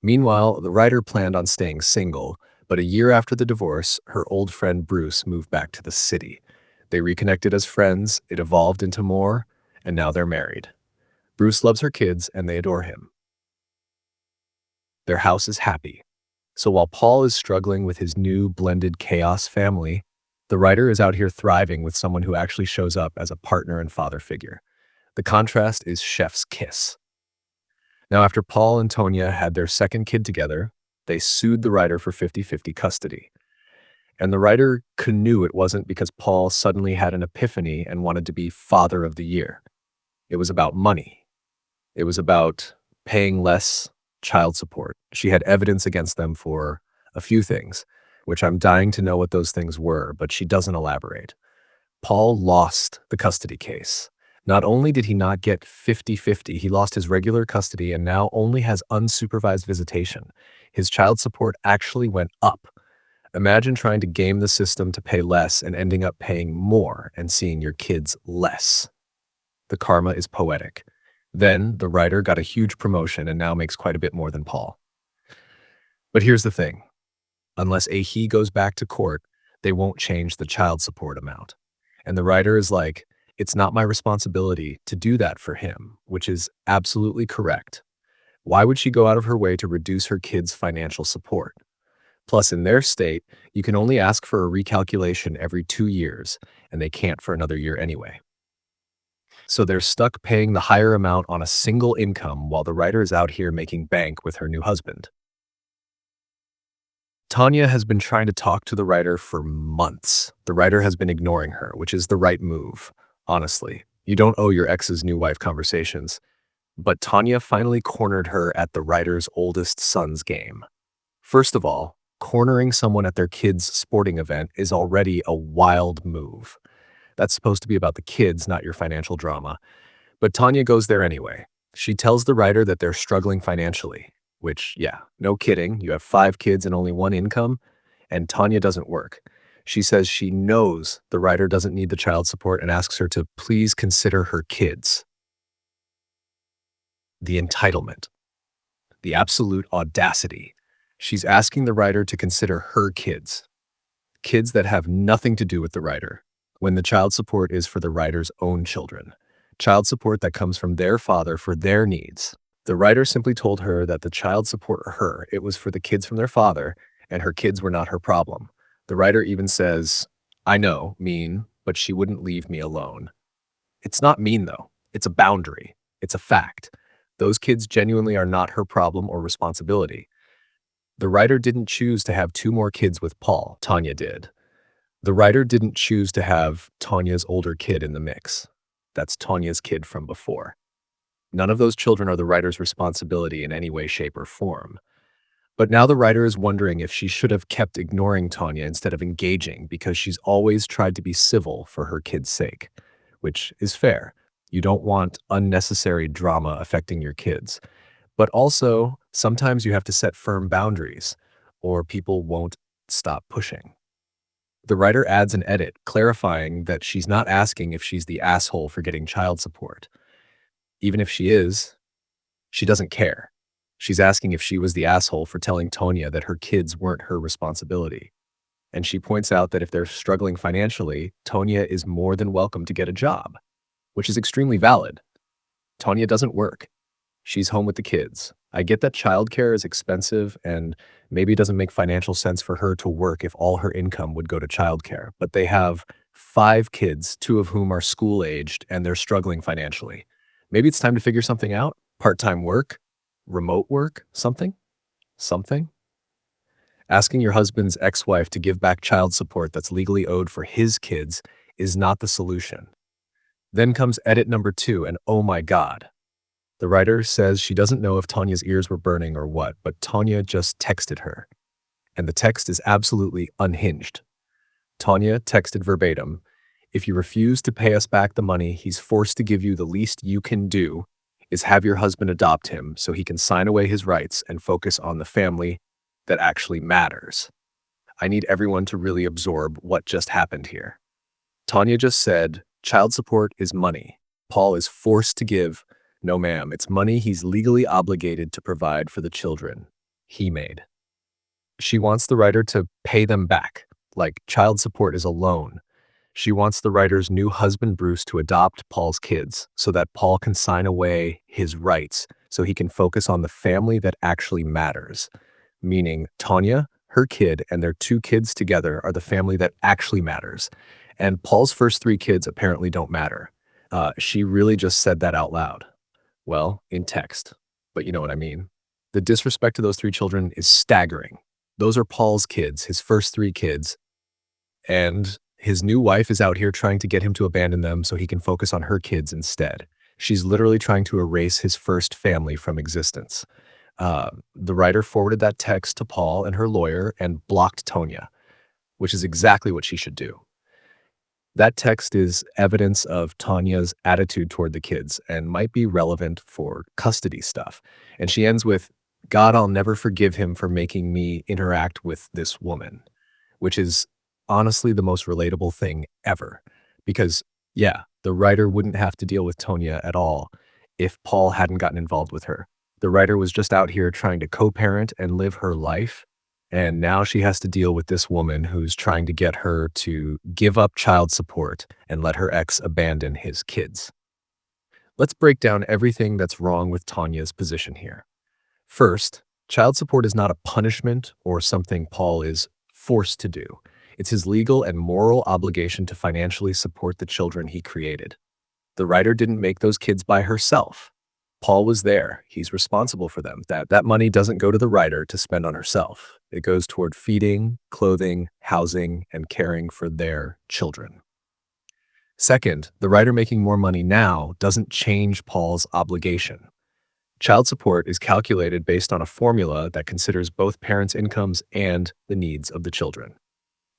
Meanwhile, the writer planned on staying single, but a year after the divorce, her old friend Bruce moved back to the city. They reconnected as friends, it evolved into more, and now they're married. Bruce loves her kids and they adore him. Their house is happy. So while Paul is struggling with his new blended chaos family, the writer is out here thriving with someone who actually shows up as a partner and father figure. The contrast is chef's kiss. Now, after Paul and Tonya had their second kid together, they sued the writer for 50-50 custody. And the writer knew it wasn't because Paul suddenly had an epiphany and wanted to be father of the year. It was about money. It was about paying less child support. She had evidence against them for A few things, which I'm dying to know what those things were, but she doesn't elaborate. Paul lost the custody case. Not only did he not get 50-50, he lost his regular custody and now only has unsupervised visitation. His child support actually went up. Imagine trying to game the system to pay less and ending up paying more and seeing your kids less. The karma is poetic. Then the writer got a huge promotion and now makes quite a bit more than Paul. But here's the thing. Unless a he goes back to court, they won't change the child support amount. And the writer is like, it's not my responsibility to do that for him, which is absolutely correct. Why would she go out of her way to reduce her kids' financial support? Plus, in their state, you can only ask for a recalculation every 2 years, and they can't for another year anyway. So they're stuck paying the higher amount on a single income while the writer is out here making bank with her new husband. Tanya has been trying to talk to the writer for months. The writer has been ignoring her, which is the right move. Honestly, you don't owe your ex's new wife conversations. But Tanya finally cornered her at the writer's oldest son's game. First of all, cornering someone at their kid's sporting event is already a wild move. That's supposed to be about the kids, not your financial drama. But Tanya goes there anyway. She tells the writer that they're struggling financially, which, yeah, no kidding. You have 5 kids and only 1 income, and Tanya doesn't work. She says she knows the writer doesn't need the child support and asks her to please consider her kids. The entitlement, the absolute audacity. She's asking the writer to consider her kids, kids that have nothing to do with the writer, when the child support is for the writer's own children, child support that comes from their father for their needs. The writer simply told her that the child support for her, it was for the kids from their father, and her kids were not her problem. The writer even says, I know, mean, but she wouldn't leave me alone. It's not mean, though. It's a boundary. It's a fact. Those kids genuinely are not her problem or responsibility. The writer didn't choose to have 2 more kids with Paul. Tanya did. The writer didn't choose to have Tanya's older kid in the mix. That's Tanya's kid from before. None of those children are the writer's responsibility in any way, shape, or form. But now the writer is wondering if she should have kept ignoring Tanya instead of engaging because she's always tried to be civil for her kid's sake, which is fair. You don't want unnecessary drama affecting your kids. But also, sometimes you have to set firm boundaries, or people won't stop pushing. The writer adds an edit clarifying that she's not asking if she's the asshole for getting child support. Even if she is, she doesn't care. She's asking if she was the asshole for telling Tonya that her kids weren't her responsibility. And she points out that if they're struggling financially, Tonya is more than welcome to get a job, which is extremely valid. Tonya doesn't work. She's home with the kids. I get that childcare is expensive and maybe it doesn't make financial sense for her to work if all her income would go to childcare, but they have 5 kids, 2 of whom are school-aged, and they're struggling financially. Maybe it's time to figure something out. Part-time work, remote work, something. Asking your husband's ex-wife to give back child support that's legally owed for his kids is not the solution. Then comes edit number 2, and oh my God. The writer says she doesn't know if Tanya's ears were burning or what, but Tanya just texted her. And the text is absolutely unhinged. Tanya texted verbatim, if you refuse to pay us back the money he's forced to give you, the least you can do is have your husband adopt him so he can sign away his rights and focus on the family that actually matters. I need everyone to really absorb what just happened here. Tanya just said, child support is money Paul is forced to give. No, ma'am, it's money he's legally obligated to provide for the children he made. She wants the writer to pay them back, like child support is a loan. She wants the writer's new husband, Bruce, to adopt Paul's kids so that Paul can sign away his rights so he can focus on the family that actually matters. Meaning Tanya, her kid, and their 2 kids together are the family that actually matters. And Paul's first 3 kids apparently don't matter. She really just said that out loud. Well, in text, but you know what I mean. The disrespect to those 3 children is staggering. Those are Paul's kids, his first 3 kids, and his new wife is out here trying to get him to abandon them so he can focus on her kids instead. She's literally trying to erase his first family from existence. The writer forwarded that text to Paul and her lawyer and blocked Tonya, which is exactly what she should do. That text is evidence of Tanya's attitude toward the kids and might be relevant for custody stuff. And she ends with, God, I'll never forgive him for making me interact with this woman, which is honestly the most relatable thing ever. Because, yeah, the writer wouldn't have to deal with Tonya at all if Paul hadn't gotten involved with her. The writer was just out here trying to co-parent and live her life. And now she has to deal with this woman who's trying to get her to give up child support and let her ex abandon his kids. Let's break down everything that's wrong with Tanya's position here. First, child support is not a punishment or something Paul is forced to do. It's his legal and moral obligation to financially support the children he created. The writer didn't make those kids by herself. Paul was there. He's responsible for them. That money doesn't go to the writer to spend on herself. It goes toward feeding, clothing, housing, and caring for their children. Second, the writer making more money now doesn't change Paul's obligation. Child support is calculated based on a formula that considers both parents' incomes and the needs of the children.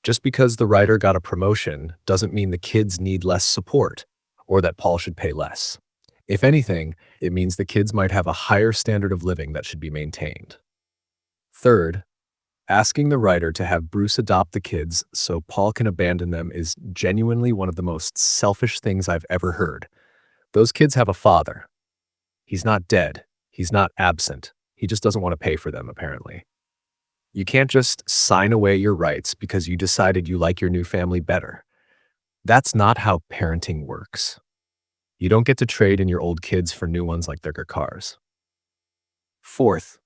Just because the writer got a promotion doesn't mean the kids need less support or that Paul should pay less. If anything, it means the kids might have a higher standard of living that should be maintained. Third, asking the writer to have Bruce adopt the kids so Paul can abandon them is genuinely one of the most selfish things I've ever heard. Those kids have a father. He's not dead. He's not absent. He just doesn't want to pay for them, apparently. You can't just sign away your rights because you decided you like your new family better. That's not how parenting works. You don't get to trade in your old kids for new ones like their cars. Fourth,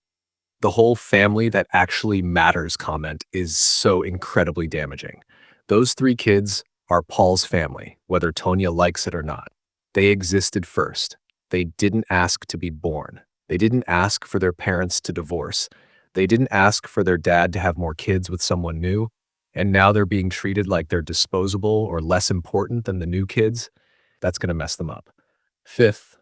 the whole family that actually matters comment is so incredibly damaging. Those three kids are Paul's family, whether Tonya likes it or not. They existed first. They didn't ask to be born. They didn't ask for their parents to divorce. They didn't ask for their dad to have more kids with someone new. And now they're being treated like they're disposable or less important than the new kids. That's going to mess them up. Fifth,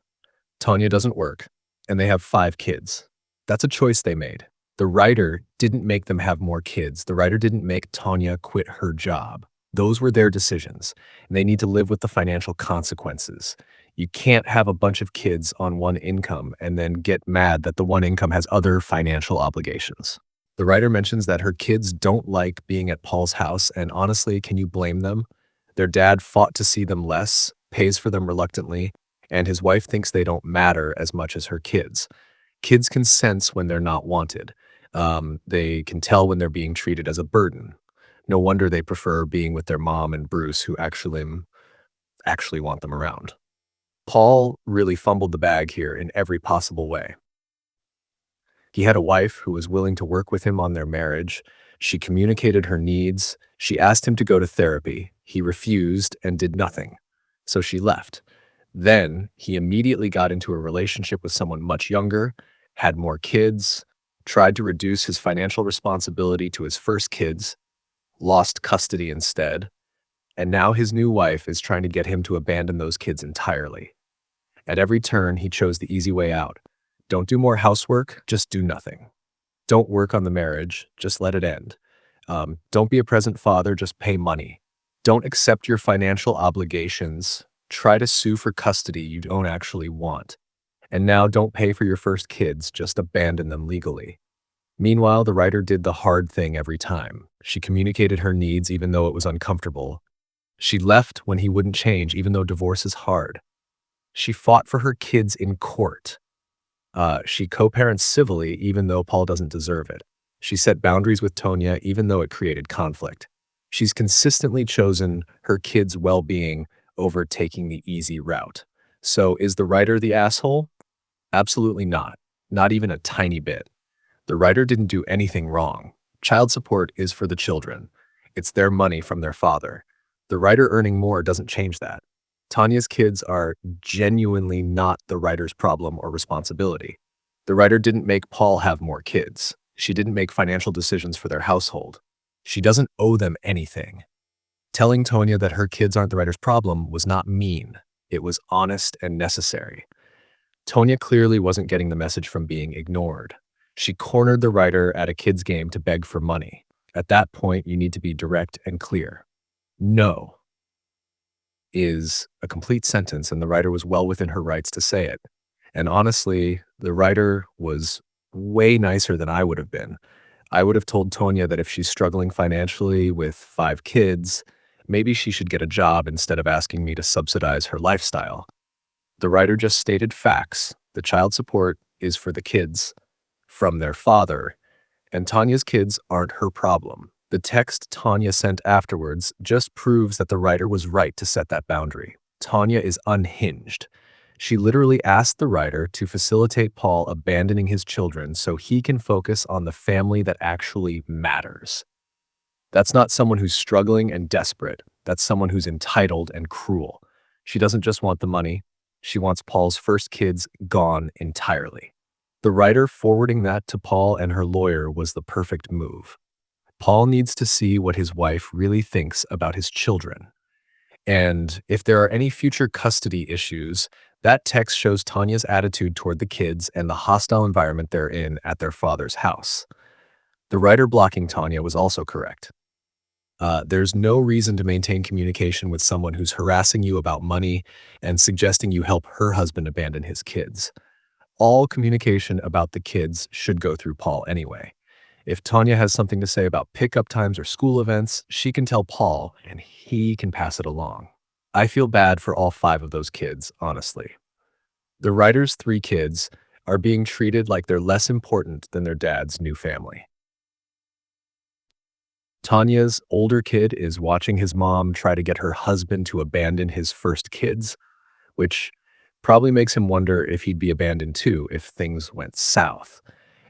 Tonya doesn't work, and they have 5 kids. That's a choice they made. The writer didn't make them have more kids. The writer didn't make Tonya quit her job. Those were their decisions, and they need to live with the financial consequences. You can't have a bunch of kids on one income and then get mad that the one income has other financial obligations. The writer mentions that her kids don't like being at Paul's house, and honestly, can you blame them? Their dad fought to see them less, pays for them reluctantly, and his wife thinks they don't matter as much as her kids. Kids can sense when they're not wanted. They can tell when they're being treated as a burden. No wonder they prefer being with their mom and Bruce, who actually want them around. Paul really fumbled the bag here in every possible way. He had a wife who was willing to work with him on their marriage. She communicated her needs. She asked him to go to therapy. He refused and did nothing. So she left. Then he immediately got into a relationship with someone much younger, had more kids, tried to reduce his financial responsibility to his first kids, lost custody instead, and now his new wife is trying to get him to abandon those kids entirely. At every turn, he chose the easy way out. Don't do more housework, just do nothing. Don't work on the marriage, just let it end. Don't be a present father, just pay money. Don't accept your financial obligations. Try to sue for custody you don't actually want. And now don't pay for your first kids, just abandon them legally. Meanwhile, the writer did the hard thing every time. She communicated her needs even though it was uncomfortable. She left when he wouldn't change, even though divorce is hard. She fought for her kids in court. She co-parents civilly, even though Paul doesn't deserve it. She set boundaries with Tonya, even though it created conflict. She's consistently chosen her kids' well-being over taking the easy route. So is the writer the asshole? Absolutely not. Not even a tiny bit. The writer didn't do anything wrong. Child support is for the children. It's their money from their father. The writer earning more doesn't change that. Tanya's kids are genuinely not the writer's problem or responsibility. The writer didn't make Paul have more kids. She didn't make financial decisions for their household. She doesn't owe them anything. Telling Tonya that her kids aren't the writer's problem was not mean. It was honest and necessary. Tonya clearly wasn't getting the message from being ignored. She cornered the writer at a kid's game to beg for money. At that point, you need to be direct and clear. No is a complete sentence, and the writer was well within her rights to say it. And honestly, the writer was way nicer than I would have been. I would have told Tonya that if she's struggling financially with 5 kids, maybe she should get a job instead of asking me to subsidize her lifestyle. The writer just stated facts. The child support is for the kids from their father, and Tanya's kids aren't her problem. The text Tanya sent afterwards just proves that the writer was right to set that boundary. Tanya is unhinged. She literally asked the writer to facilitate Paul abandoning his children so he can focus on the family that actually matters. That's not someone who's struggling and desperate. That's someone who's entitled and cruel. She doesn't just want the money. She wants Paul's first kids gone entirely. The writer forwarding that to Paul and her lawyer was the perfect move. Paul needs to see what his wife really thinks about his children. And if there are any future custody issues, that text shows Tanya's attitude toward the kids and the hostile environment they're in at their father's house. The writer blocking Tanya was also correct. There's no reason to maintain communication with someone who's harassing you about money and suggesting you help her husband abandon his kids. All communication about the kids should go through Paul anyway. If Tanya has something to say about pickup times or school events, she can tell Paul and he can pass it along. I feel bad for all 5 of those kids, honestly. The writer's 3 kids are being treated like they're less important than their dad's new family. Tanya's older kid is watching his mom try to get her husband to abandon his first kids, which probably makes him wonder if he'd be abandoned too if things went south.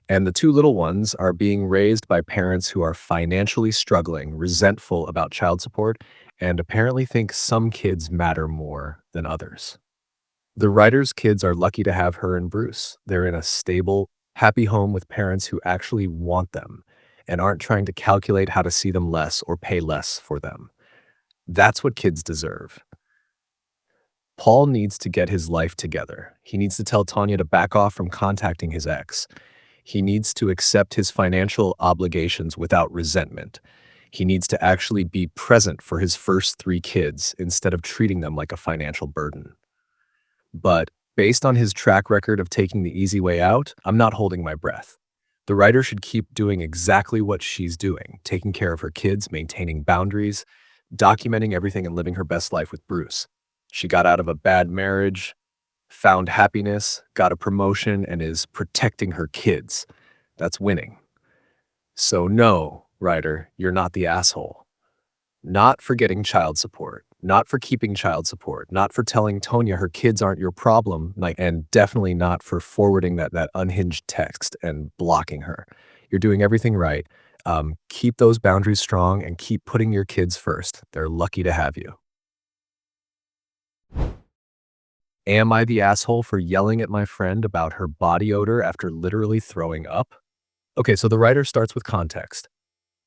And the 2 little ones are being raised by parents who are financially struggling, resentful about child support, and apparently think some kids matter more than others. The writer's kids are lucky to have her and Bruce. They're in a stable, happy home with parents who actually want them and aren't trying to calculate how to see them less or pay less for them. That's what kids deserve. Paul needs to get his life together. He needs to tell Tanya to back off from contacting his ex. He needs to accept his financial obligations without resentment. He needs to actually be present for his first 3 kids instead of treating them like a financial burden. But based on his track record of taking the easy way out, I'm not holding my breath. The writer should keep doing exactly what she's doing, taking care of her kids, maintaining boundaries, documenting everything and living her best life with Bruce. She got out of a bad marriage, found happiness, got a promotion, and is protecting her kids. That's winning. So no, writer, you're not the asshole. Not for getting child support, not for keeping child support, not for telling Tonya her kids aren't your problem, and definitely not for forwarding that unhinged text and blocking her. You're doing everything right. Keep those boundaries strong and keep putting your kids first. They're lucky to have you. Am I the asshole for yelling at my friend about her body odor after literally throwing up? Okay, so the writer starts with context.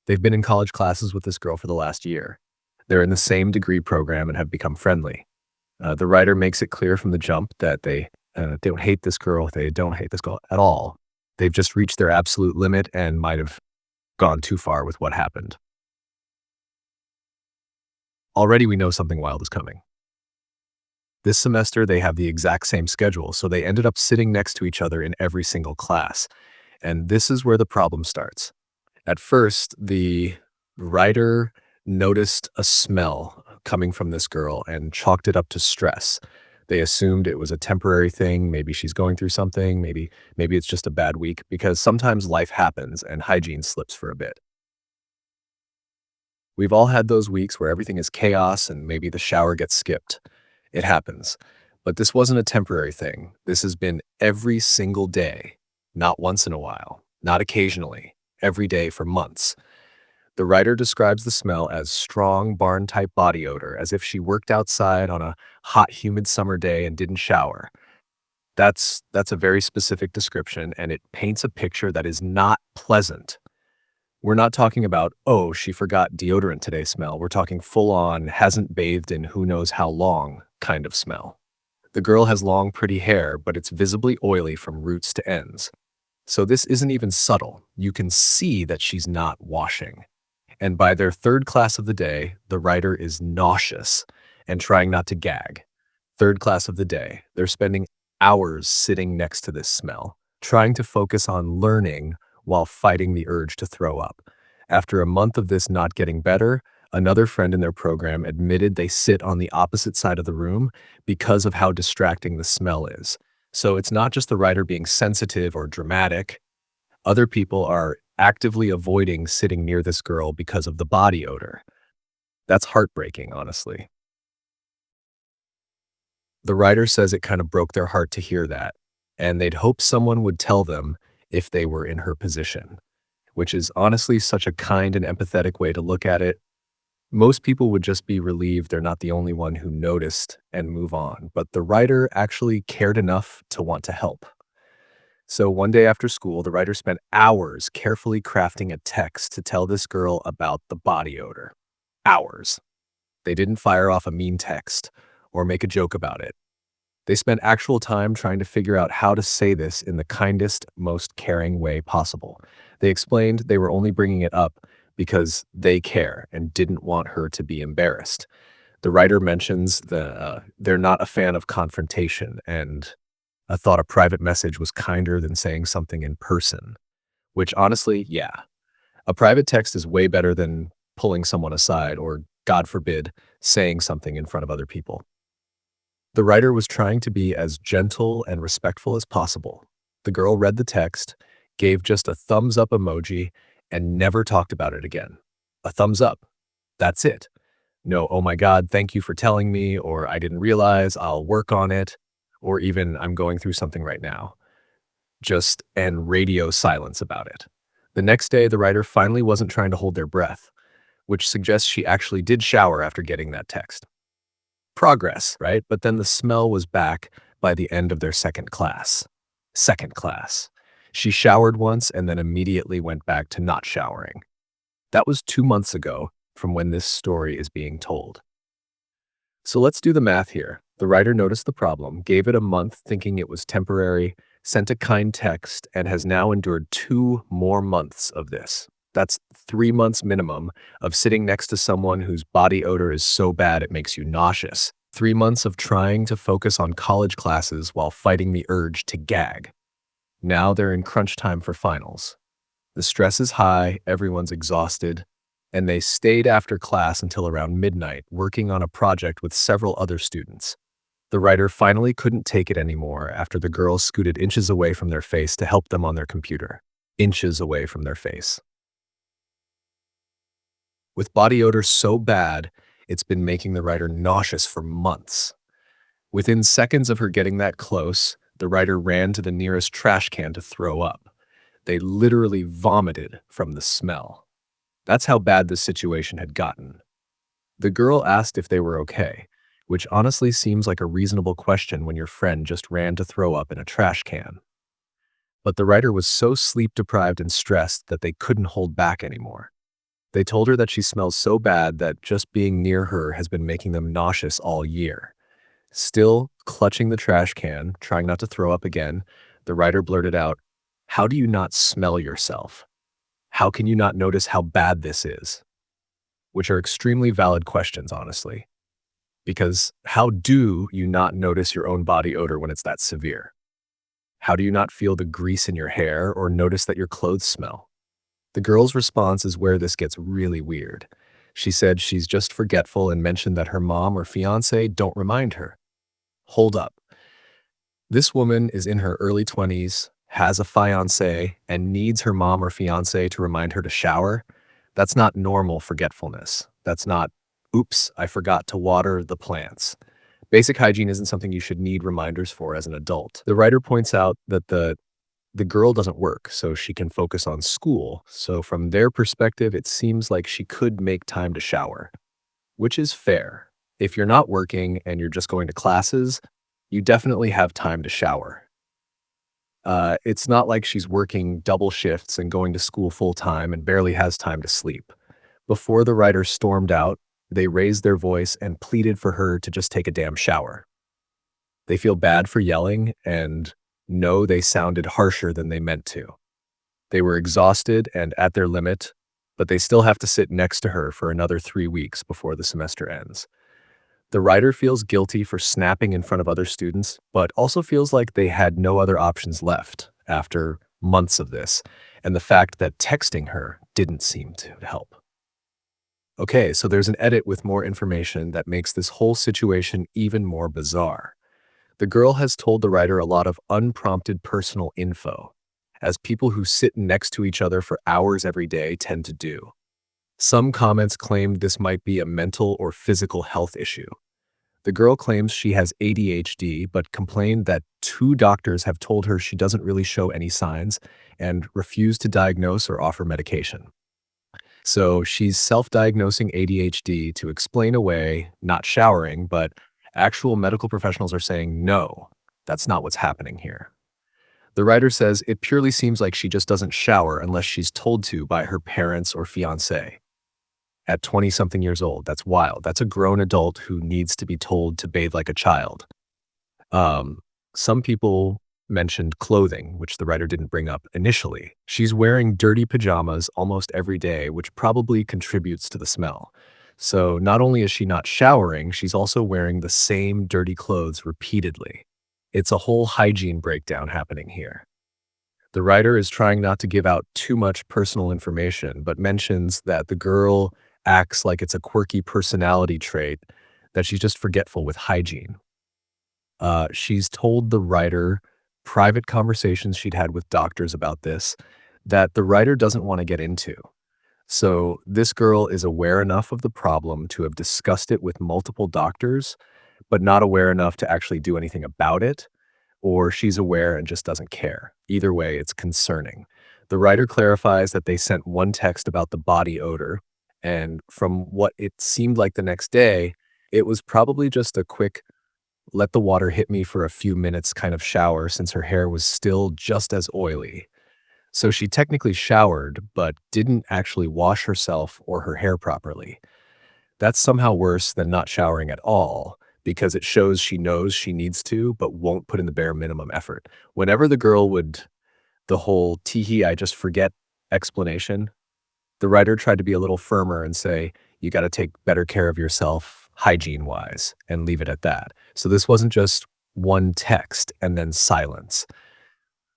They've been in college classes with this girl for the last year. They're in the same degree program and have become friendly. The writer makes it clear from the jump that they don't hate this girl. They don't hate this girl at all. They've just reached their absolute limit and might have gone too far with what happened. Already we know something wild is coming. This semester, they have the exact same schedule, so they ended up sitting next to each other in every single class. And this is where the problem starts. At first, the writer noticed a smell coming from this girl and chalked it up to stress. They assumed it was a temporary thing. Maybe she's going through something. Maybe it's just a bad week, because sometimes life happens and hygiene slips for a bit. We've all had those weeks where everything is chaos and maybe the shower gets skipped. It happens. But this wasn't a temporary thing. This has been every single day, not once in a while, not occasionally, every day for months. The writer describes the smell as strong barn-type body odor, as if she worked outside on a hot, humid summer day and didn't shower. That's a very specific description, and it paints a picture that is not pleasant. We're not talking about, oh, she forgot deodorant today smell. We're talking full-on, hasn't bathed in who knows how long kind of smell. The girl has long, pretty hair, but it's visibly oily from roots to ends. So this isn't even subtle. You can see that she's not washing. And by their third class of the day, the writer is nauseous and trying not to gag. Third class of the day, they're spending hours sitting next to this smell, trying to focus on learning while fighting the urge to throw up. After a month of this not getting better, another friend in their program admitted they sit on the opposite side of the room because of how distracting the smell is. So it's not just the writer being sensitive or dramatic. Other people are actively avoiding sitting near this girl because of the body odor. That's heartbreaking, honestly. The writer says it kind of broke their heart to hear that, and they'd hope someone would tell them if they were in her position, which is honestly such a kind and empathetic way to look at it. Most people would just be relieved they're not the only one who noticed and move on, but the writer actually cared enough to want to help. So one day after school, the writer spent hours carefully crafting a text to tell this girl about the body odor. Hours. They didn't fire off a mean text or make a joke about it. They spent actual time trying to figure out how to say this in the kindest, most caring way possible. They explained they were only bringing it up because they care and didn't want her to be embarrassed. The writer mentions they're not a fan of confrontation, and I thought a private message was kinder than saying something in person, which honestly, yeah, a private text is way better than pulling someone aside or, God forbid, saying something in front of other people. The writer was trying to be as gentle and respectful as possible. The girl read the text, gave just a thumbs up emoji, and never talked about it again. A thumbs up. That's it. No, oh my God, thank you for telling me, or I didn't realize, I'll work on it, or even I'm going through something right now. Just and radio silence about it. The next day, the writer finally wasn't trying to hold their breath, which suggests she actually did shower after getting that text. Progress, right? But then the smell was back by the end of their second class. Second class. She showered once and then immediately went back to not showering. That was 2 months ago from when this story is being told. So let's do the math here. The writer noticed the problem, gave it a month thinking it was temporary, sent a kind text, and has now endured 2 more months of this. That's 3 months minimum of sitting next to someone whose body odor is so bad it makes you nauseous. 3 months of trying to focus on college classes while fighting the urge to gag. Now they're in crunch time for finals. The stress is high, everyone's exhausted, and they stayed after class until around midnight working on a project with several other students. The writer finally couldn't take it anymore after the girls scooted inches away from their face to help them on their computer. Inches away from their face. With body odor so bad, it's been making the writer nauseous for months. Within seconds of her getting that close, the writer ran to the nearest trash can to throw up. They literally vomited from the smell. That's how bad this situation had gotten. The girl asked if they were okay, which honestly seems like a reasonable question when your friend just ran to throw up in a trash can. But the writer was so sleep-deprived and stressed that they couldn't hold back anymore. They told her that she smells so bad that just being near her has been making them nauseous all year. Still clutching the trash can, trying not to throw up again, the writer blurted out, "How do you not smell yourself? How can you not notice how bad this is?" Which are extremely valid questions, honestly. Because how do you not notice your own body odor when it's that severe? How do you not feel the grease in your hair or notice that your clothes smell? The girl's response is where this gets really weird. She said she's just forgetful and mentioned that her mom or fiance don't remind her. Hold up. This woman is in her early 20s, has a fiance, and needs her mom or fiance to remind her to shower. That's not normal forgetfulness. That's not, oops, I forgot to water the plants. Basic hygiene isn't something you should need reminders for as an adult. The writer points out that the girl doesn't work, so she can focus on school. So from their perspective, it seems like she could make time to shower, which is fair. If you're not working and you're just going to classes, you definitely have time to shower. It's not like she's working double shifts and going to school full time and barely has time to sleep. Before the writer stormed out, they raised their voice and pleaded for her to just take a damn shower. They feel bad for yelling, and No, they sounded harsher than they meant to. They were exhausted and at their limit, but they still have to sit next to her for another 3 weeks before the semester ends. The writer feels guilty for snapping in front of other students, but also feels like they had no other options left after months of this, and the fact that texting her didn't seem to help. Okay, so there's an edit with more information that makes this whole situation even more bizarre. The girl has told the writer a lot of unprompted personal info, as people who sit next to each other for hours every day tend to do. Some comments claimed this might be a mental or physical health issue. The girl claims she has ADHD, but complained that 2 doctors have told her she doesn't really show any signs and refuse to diagnose or offer medication. So she's self-diagnosing ADHD to explain away not showering, but actual medical professionals are saying, no, that's not what's happening here. The writer says it purely seems like she just doesn't shower unless she's told to by her parents or fiancé. At 20-something years old, that's wild. That's a grown adult who needs to be told to bathe like a child. Um, some people mentioned clothing, which the writer didn't bring up initially. She's wearing dirty pajamas almost every day, which probably contributes to the smell. So not only is she not showering, she's also wearing the same dirty clothes repeatedly. It's a whole hygiene breakdown happening here. The writer is trying not to give out too much personal information, but mentions that the girl acts like it's a quirky personality trait, that she's just forgetful with hygiene. She's told the writer private conversations she'd had with doctors about this that the writer doesn't want to get into. So this girl is aware enough of the problem to have discussed it with multiple doctors, but not aware enough to actually do anything about it, or she's aware and just doesn't care. Either way, it's concerning. The writer clarifies that they sent one text about the body odor, and from what it seemed like the next day, it was probably just a quick let the water hit me for a few minutes kind of shower since her hair was still just as oily. So she technically showered, but didn't actually wash herself or her hair properly. That's somehow worse than not showering at all, because it shows she knows she needs to, but won't put in the bare minimum effort. Whenever the girl would, the whole teehee, I just forget explanation, the writer tried to be a little firmer and say, you got to take better care of yourself hygiene wise and leave it at that. So this wasn't just one text and then silence.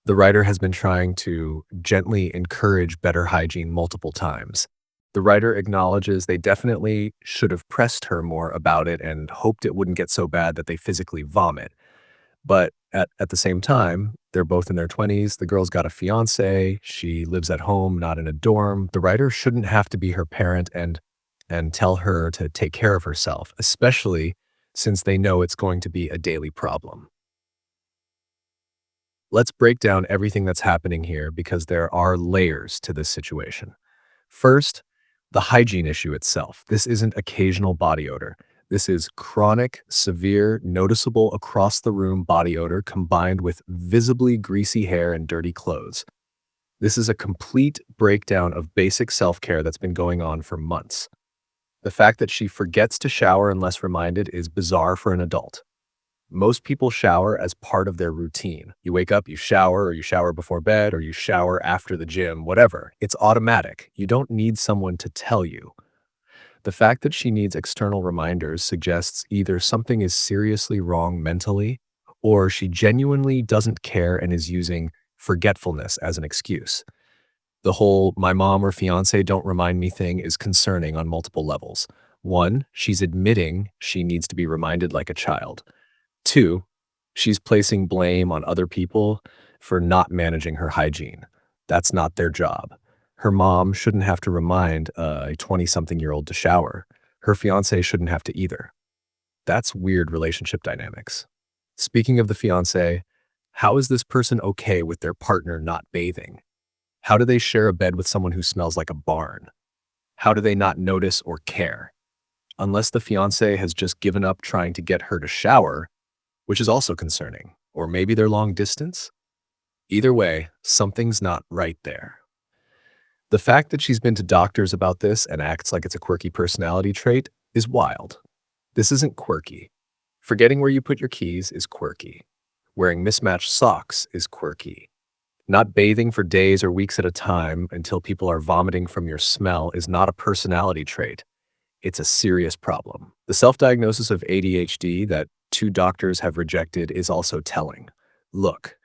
The writer has been trying to gently encourage better hygiene multiple times. The writer acknowledges they definitely should have pressed her more about it and hoped it wouldn't get so bad that they physically vomit. But at the same time, they're both in their 20s. The girl's got a fiance. She lives at home, not in a dorm. The writer shouldn't have to be her parent and tell her to take care of herself, especially since they know it's going to be a daily problem. Let's break down everything that's happening here because there are layers to this situation. First, the hygiene issue itself. This isn't occasional body odor. This is chronic, severe, noticeable across the room body odor combined with visibly greasy hair and dirty clothes. This is a complete breakdown of basic self-care that's been going on for months. The fact that she forgets to shower unless reminded is bizarre for an adult. Most people shower as part of their routine. You wake up, you shower, or you shower before bed, or you shower after the gym, whatever. It's automatic. You don't need someone to tell you. The fact that she needs external reminders suggests either something is seriously wrong mentally, or she genuinely doesn't care and is using forgetfulness as an excuse. The whole my mom or fiance don't remind me thing is concerning on multiple levels. One, she's admitting she needs to be reminded like a child. Two, she's placing blame on other people for not managing her hygiene. That's not their job. Her mom shouldn't have to remind a 20-something-year-old to shower. Her fiancé shouldn't have to either. That's weird relationship dynamics. Speaking of the fiancé, how is this person okay with their partner not bathing? How do they share a bed with someone who smells like a barn? How do they not notice or care? Unless the fiancé has just given up trying to get her to shower, which is also concerning. Or maybe they're long distance? Either way, something's not right there. The fact that she's been to doctors about this and acts like it's a quirky personality trait is wild. This isn't quirky. Forgetting where you put your keys is quirky. Wearing mismatched socks is quirky. Not bathing for days or weeks at a time until people are vomiting from your smell is not a personality trait. It's a serious problem. The self diagnosis of ADHD that two doctors have rejected is also telling. Look,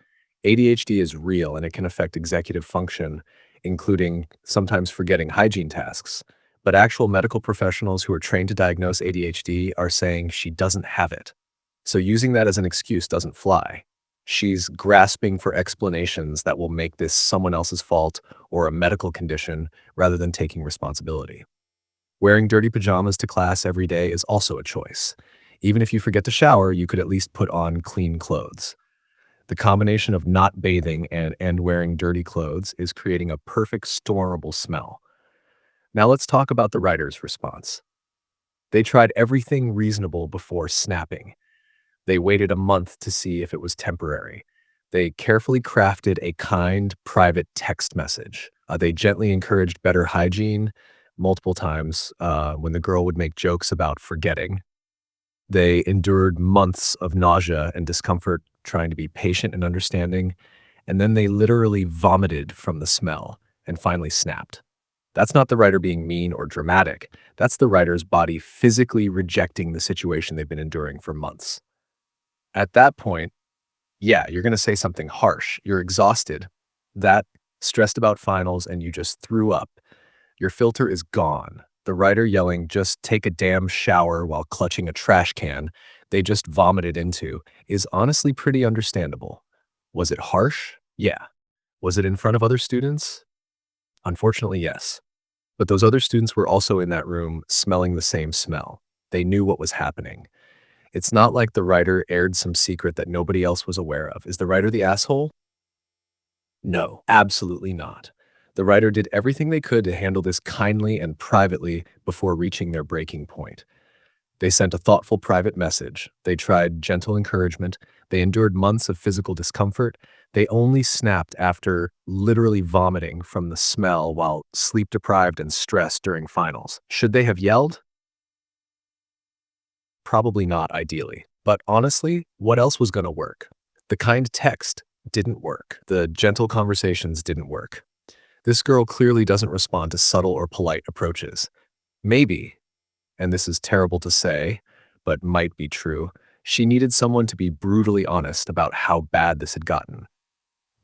ADHD is real and it can affect executive function, including sometimes forgetting hygiene tasks. But actual medical professionals who are trained to diagnose ADHD are saying she doesn't have it. So using that as an excuse doesn't fly. She's grasping for explanations that will make this someone else's fault or a medical condition rather than taking responsibility. Wearing dirty pajamas to class every day is also a choice. Even if you forget to shower, you could at least put on clean clothes. The combination of not bathing and wearing dirty clothes is creating a perfect stormable smell. Now let's talk about the writer's response. They tried everything reasonable before snapping. They waited a month to see if it was temporary. They carefully crafted a kind, private text message. They gently encouraged better hygiene multiple times when the girl would make jokes about forgetting. They endured months of nausea and discomfort trying to be patient and understanding, and then they literally vomited from the smell and finally snapped. That's not the writer being mean or dramatic. That's the writer's body physically rejecting the situation they've been enduring for months. At that point, yeah, you're going to say something harsh. You're exhausted, that stressed about finals, and you just threw up. Your filter is gone. The writer yelling, just take a damn shower while clutching a trash can they just vomited into is honestly pretty understandable. Was it harsh? Yeah. Was it in front of other students? Unfortunately, yes. But those other students were also in that room smelling the same smell. They knew what was happening. It's not like the writer aired some secret that nobody else was aware of. Is the writer the asshole? No, absolutely not. The writer did everything they could to handle this kindly and privately before reaching their breaking point. They sent a thoughtful private message. They tried gentle encouragement. They endured months of physical discomfort. They only snapped after literally vomiting from the smell while sleep deprived and stressed during finals. Should they have yelled? Probably not, ideally. But honestly, what else was going to work? The kind text didn't work. The gentle conversations didn't work. This girl clearly doesn't respond to subtle or polite approaches. Maybe, and this is terrible to say, but might be true, she needed someone to be brutally honest about how bad this had gotten.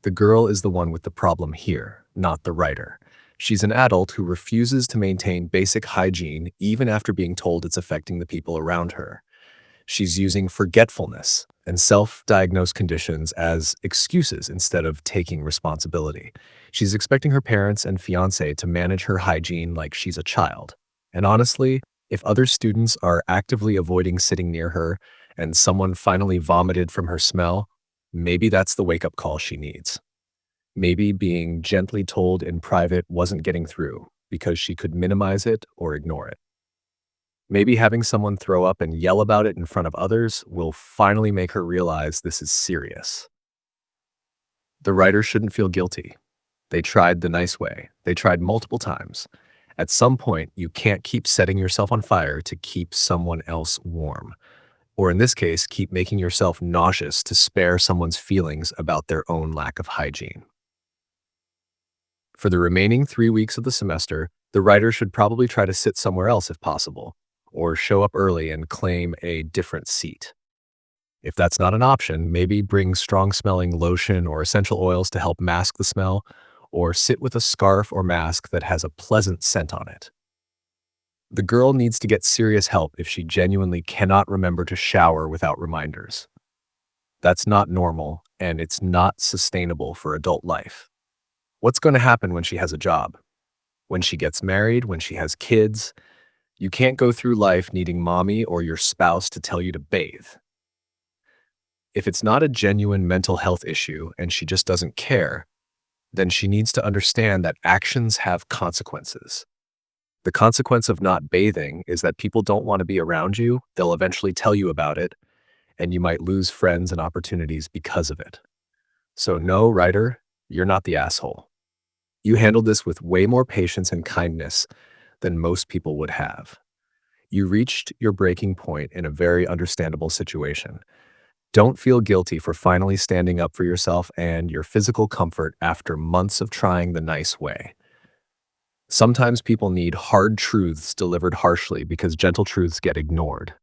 The girl is the one with the problem here, not the writer. She's an adult who refuses to maintain basic hygiene even after being told it's affecting the people around her. She's using forgetfulness and self-diagnosed conditions as excuses instead of taking responsibility. She's expecting her parents and fiancé to manage her hygiene like she's a child. And honestly, if other students are actively avoiding sitting near her and someone finally vomited from her smell, maybe that's the wake-up call she needs. Maybe being gently told in private wasn't getting through because she could minimize it or ignore it. Maybe having someone throw up and yell about it in front of others will finally make her realize this is serious. The writer shouldn't feel guilty. They tried the nice way. They tried multiple times. At some point, you can't keep setting yourself on fire to keep someone else warm. Or in this case, keep making yourself nauseous to spare someone's feelings about their own lack of hygiene. For the remaining 3 weeks of the semester, the writer should probably try to sit somewhere else if possible, or show up early and claim a different seat. If that's not an option, maybe bring strong-smelling lotion or essential oils to help mask the smell, or sit with a scarf or mask that has a pleasant scent on it. The girl needs to get serious help if she genuinely cannot remember to shower without reminders. That's not normal, and it's not sustainable for adult life. What's going to happen when she has a job? When she gets married? When she has kids? You can't go through life needing mommy or your spouse to tell you to bathe. If it's not a genuine mental health issue and she just doesn't care, then she needs to understand that actions have consequences. The consequence of not bathing is that people don't want to be around you, they'll eventually tell you about it, and you might lose friends and opportunities because of it. So no, writer, you're not the asshole. You handled this with way more patience and kindness than most people would have. You reached your breaking point in a very understandable situation. Don't feel guilty for finally standing up for yourself and your physical comfort after months of trying the nice way. Sometimes people need hard truths delivered harshly because gentle truths get ignored.